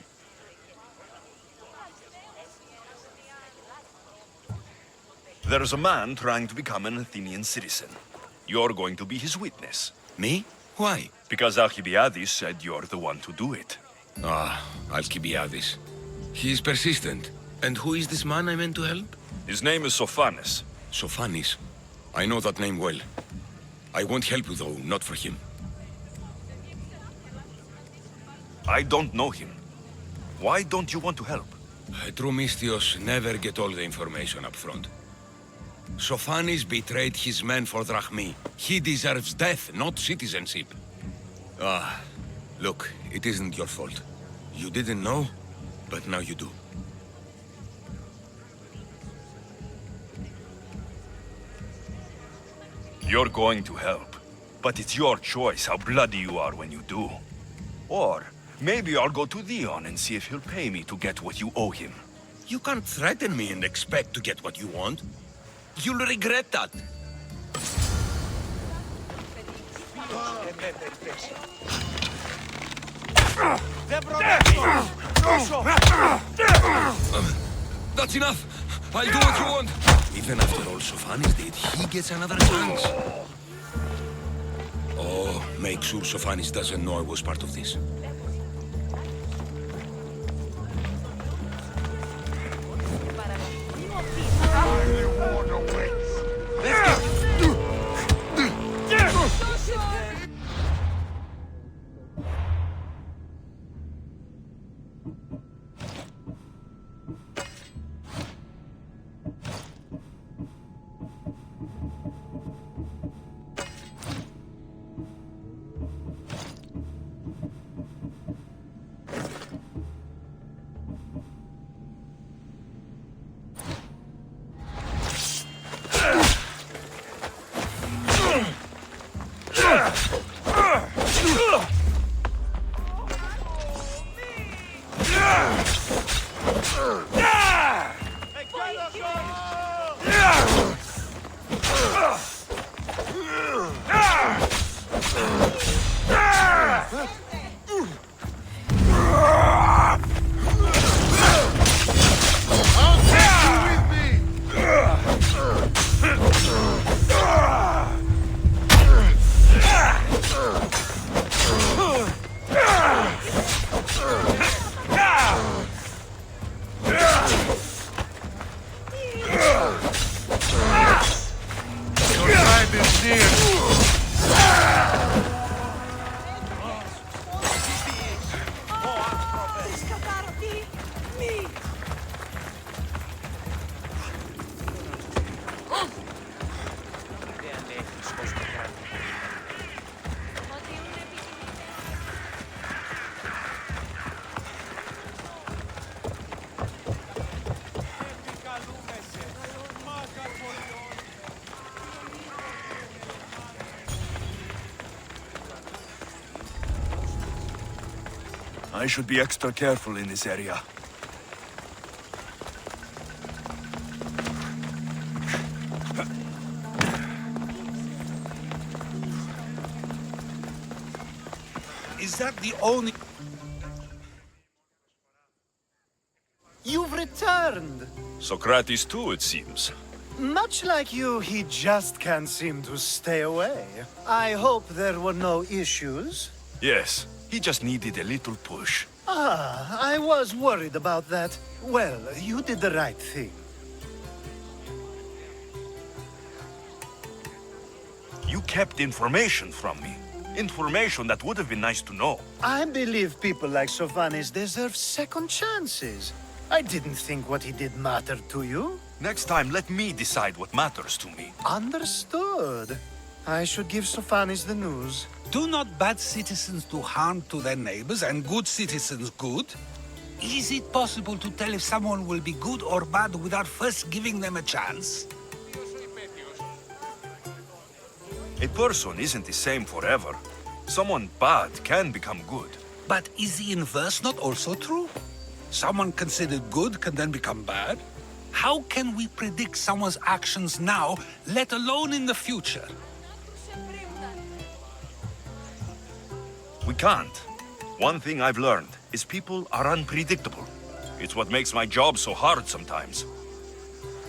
There's a man trying to become an Athenian citizen. You're going to be his witness. Me? Why? Because Alcibiades said you're the one to do it. Ah, Alcibiades. He is persistent. And who is this man I meant to help? His name is Sophanes. Sophanes? I know that name well. I won't help you though, not for him. I don't know him. Why don't you want to help? True Mystios never get all the information up front. Sophanes betrayed his men for Drachmi. He deserves death, not citizenship. Ah, look, it isn't your fault. You didn't know, but now you do. You're going to help, but it's your choice how bloody you are when you do. Or maybe I'll go to Theon and see if he'll pay me to get what you owe him. You can't threaten me and expect to get what you want. You'll regret that. That's enough. I'll do what you want. Even after all Sophanes did, he gets another chance. Oh, make sure Sophanes doesn't know I was part of this. I should be extra careful in this area. Is that the only... You've returned! Socrates too, it seems. Much like you, he just can't seem to stay away. I hope there were no issues. Yes, he just needed a little push. Ah, I was worried about that. Well, you did the right thing. You kept information from me. Information that would have been nice to know. I believe people like Sophanis deserve second chances. I didn't think what he did mattered to you. Next time, let me decide what matters to me. Understood. I should give Sophanis the news. Do not bad citizens do harm to their neighbors and good citizens good? Is it possible to tell if someone will be good or bad without first giving them a chance? A person isn't the same forever. Someone bad can become good. But is the inverse not also true? Someone considered good can then become bad? How can we predict someone's actions now, let alone in the future? We can't. One thing I've learned is people are unpredictable. It's what makes my job so hard sometimes.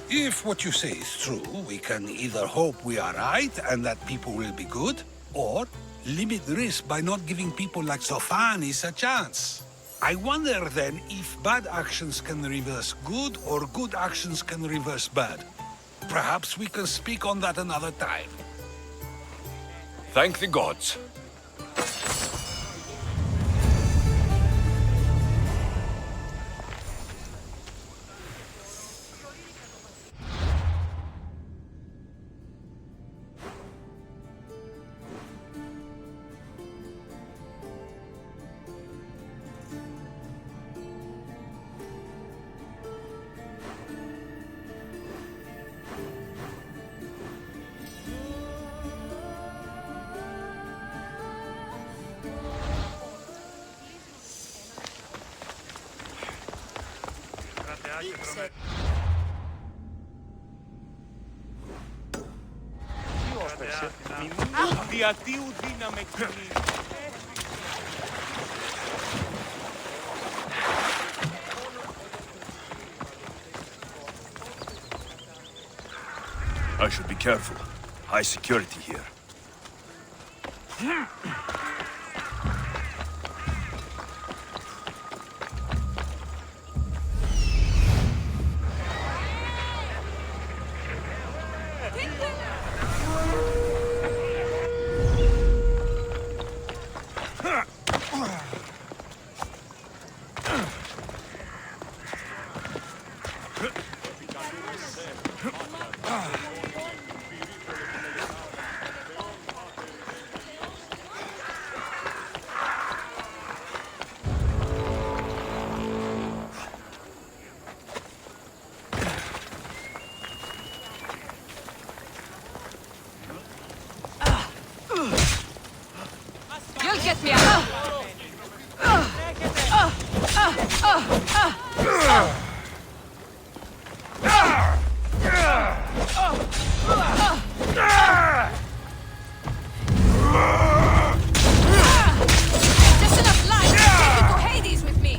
If what you say is true, we can either hope we are right and that people will be good, or limit risk by not giving people like Sophanis a chance. I wonder then if bad actions can reverse good or good actions can reverse bad. Perhaps we can speak on that another time. Thank the gods. Διατίου δύναμε κοινή. I should be careful. High security here. You'll get me out. Just enough light to take you to Hades with me.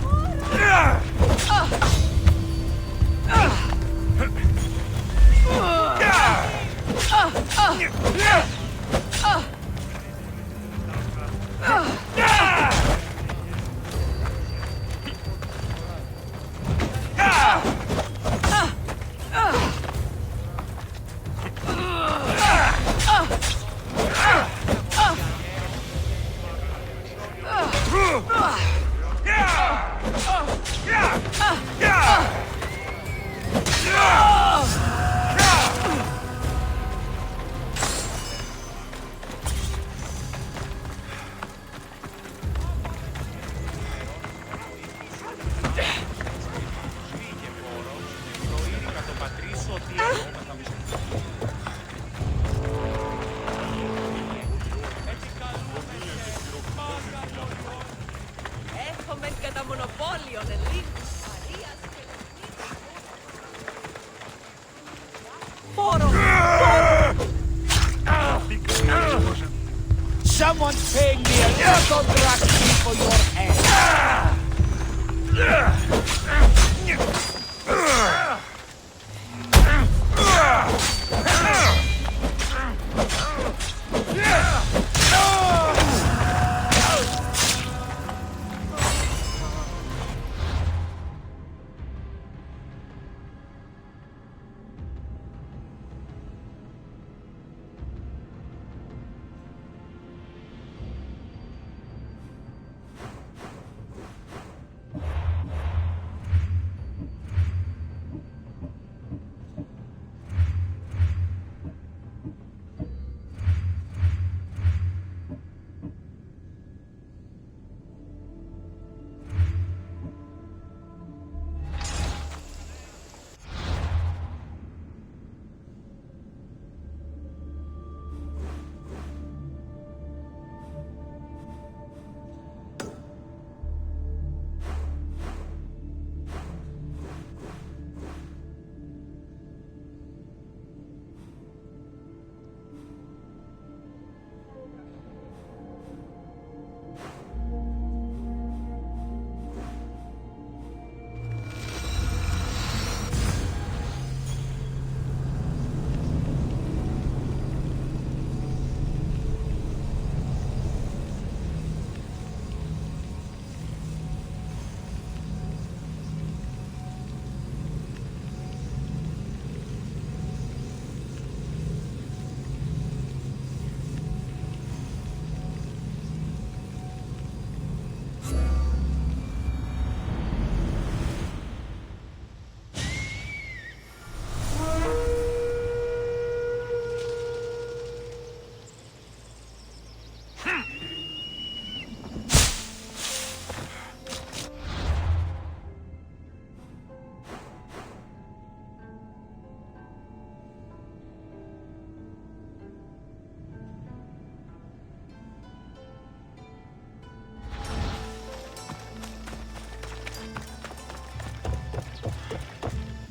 Someone's paying me a little drachma for your head.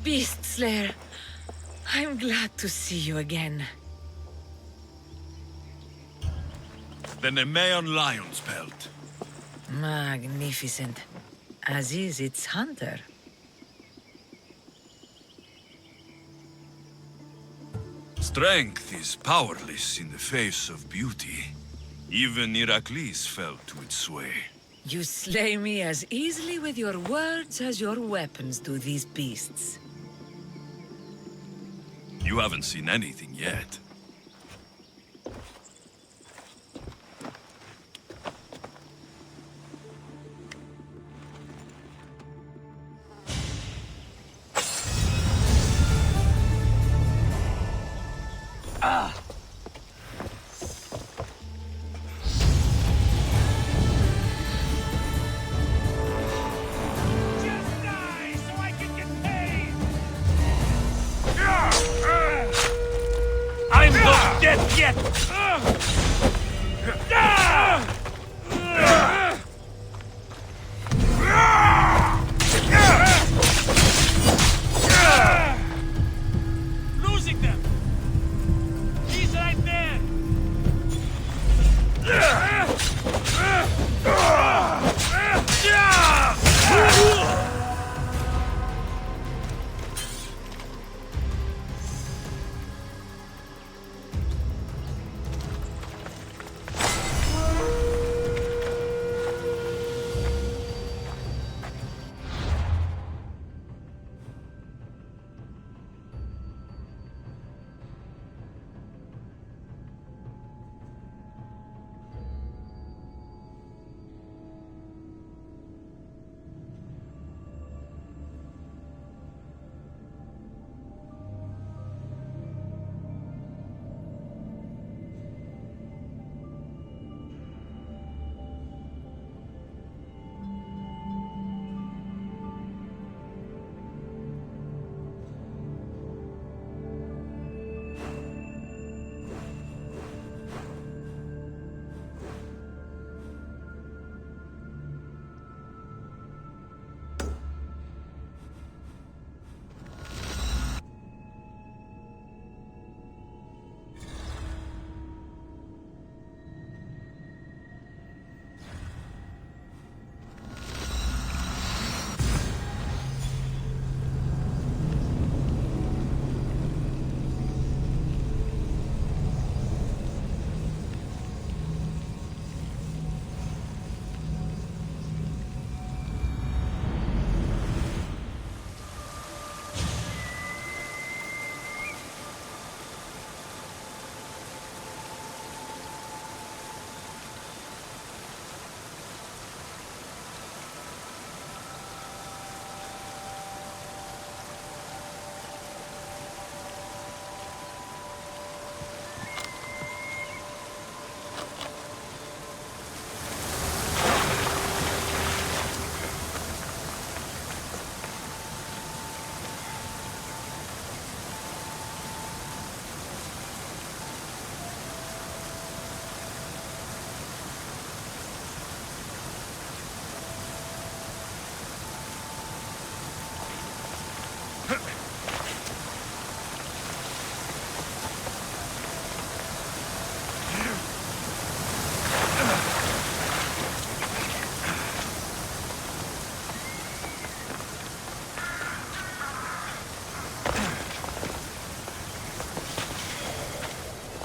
Beast Slayer, I'm glad to see you again. The Nemean lion's pelt. Magnificent. As is its hunter. Strength is powerless in the face of beauty. Even Heracles fell to its sway. You slay me as easily with your words as your weapons do these beasts. You haven't seen anything yet. I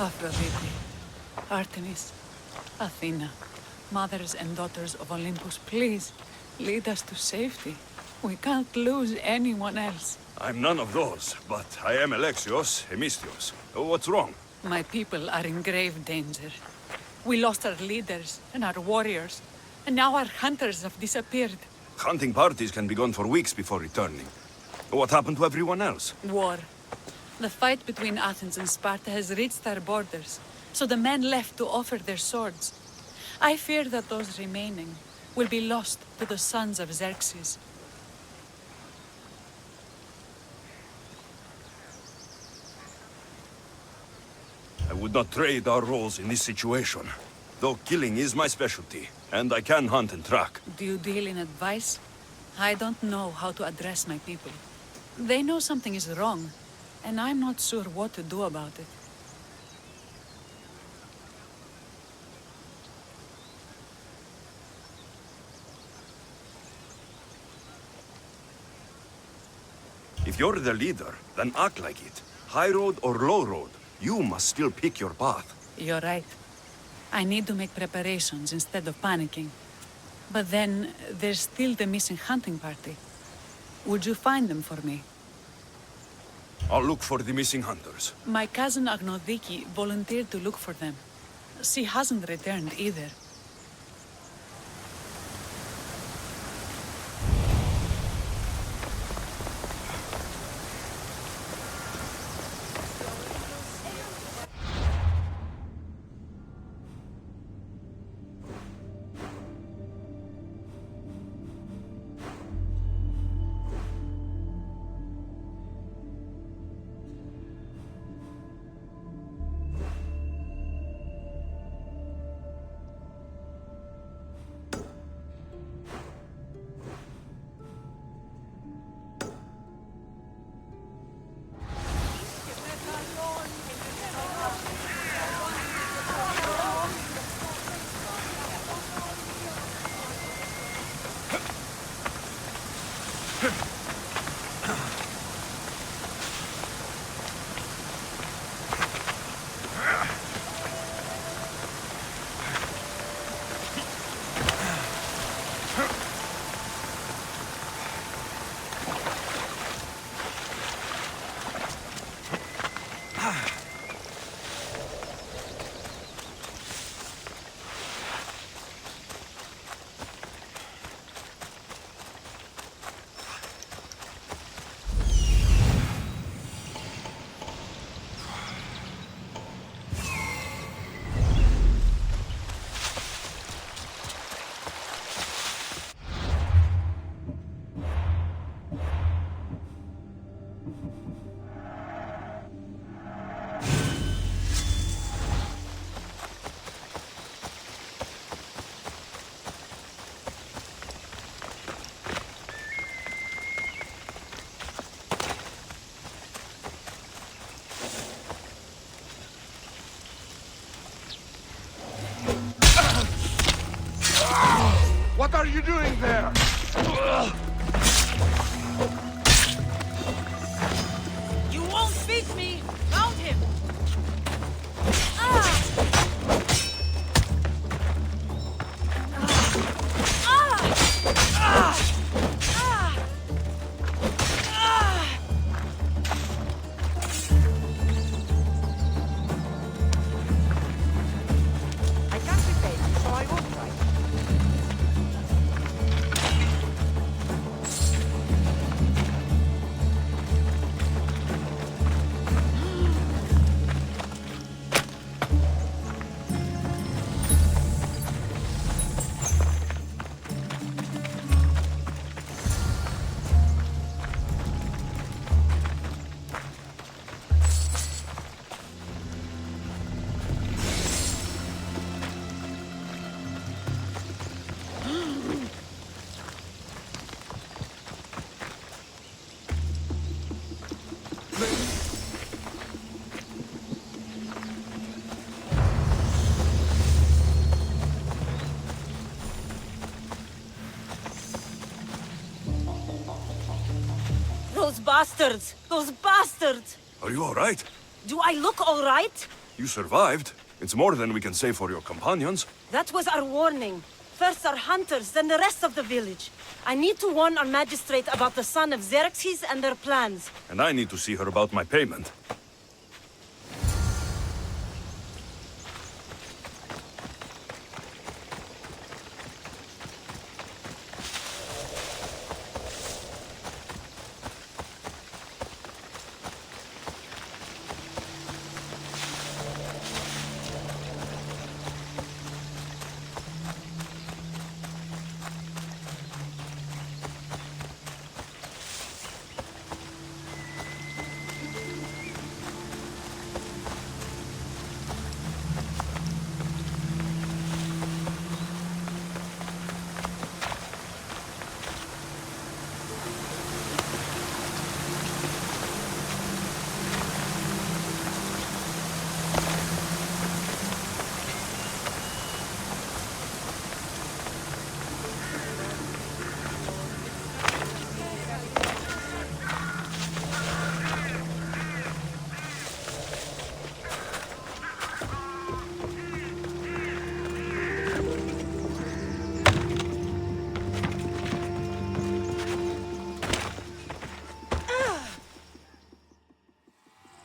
Aphrodite, Artemis, Athena, mothers and daughters of Olympus, please lead us to safety. We can't lose anyone else. I'm none of those, but I am Alexios, Hemistios. What's wrong? My people are in grave danger. We lost our leaders and our warriors, and now our hunters have disappeared. Hunting parties can be gone for weeks before returning. What happened to everyone else? War. The fight between Athens and Sparta has reached our borders, so the men left to offer their swords. I fear that those remaining will be lost to the sons of Xerxes. I would not trade our roles in this situation. Though killing is my specialty, and I can hunt and track. Do you deal in advice? I don't know how to address my people. They know something is wrong, and I'm not sure what to do about it. If you're the leader, then act like it. High road or low road, you must still pick your path. You're right. I need to make preparations instead of panicking. But then, there's still the missing hunting party. Would you find them for me? I'll look for the missing hunters. My cousin Agnodiki volunteered to look for them. She hasn't returned either. What are you doing there? You won't beat me! Mount him! I can't repay you, so I won't try. Those bastards! Those bastards! Are you all right? Do I look all right? You survived. It's more than we can say for your companions. That was our warning. First our hunters, then the rest of the village. I need to warn our magistrate about the son of Xerxes and their plans. And I need to see her about my payment.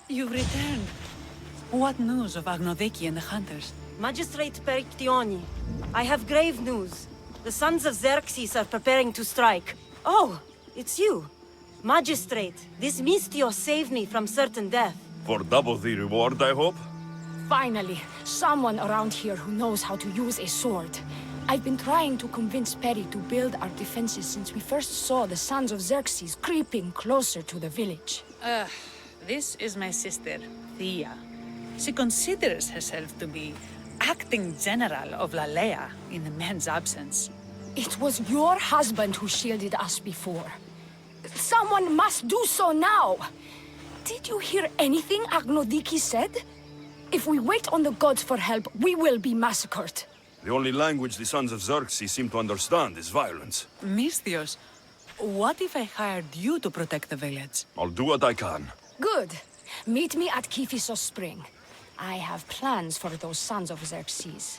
You've returned. What news of Agnodiki and the hunters? Magistrate Perictioni, I have grave news. The sons of Xerxes are preparing to strike. Oh, it's you. Magistrate, this Mistio saved me from certain death. For double the reward, I hope? Finally, someone around here who knows how to use a sword. I've been trying to convince Peri to build our defenses since we first saw the sons of Xerxes creeping closer to the village. This is my sister, Thea. She considers herself to be acting general of Lalea in the men's absence. It was your husband who shielded us before. Someone must do so now! Did you hear anything Agnodiki said? If we wait on the gods for help, we will be massacred. The only language the sons of Xerxes seem to understand is violence. Misthios, what if I hired you to protect the village? I'll do what I can. Good. Meet me at Kiphisos Spring. I have plans for those sons of Xerxes.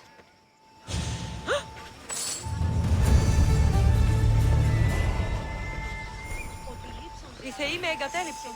Η θεή με εγκατέλειψε.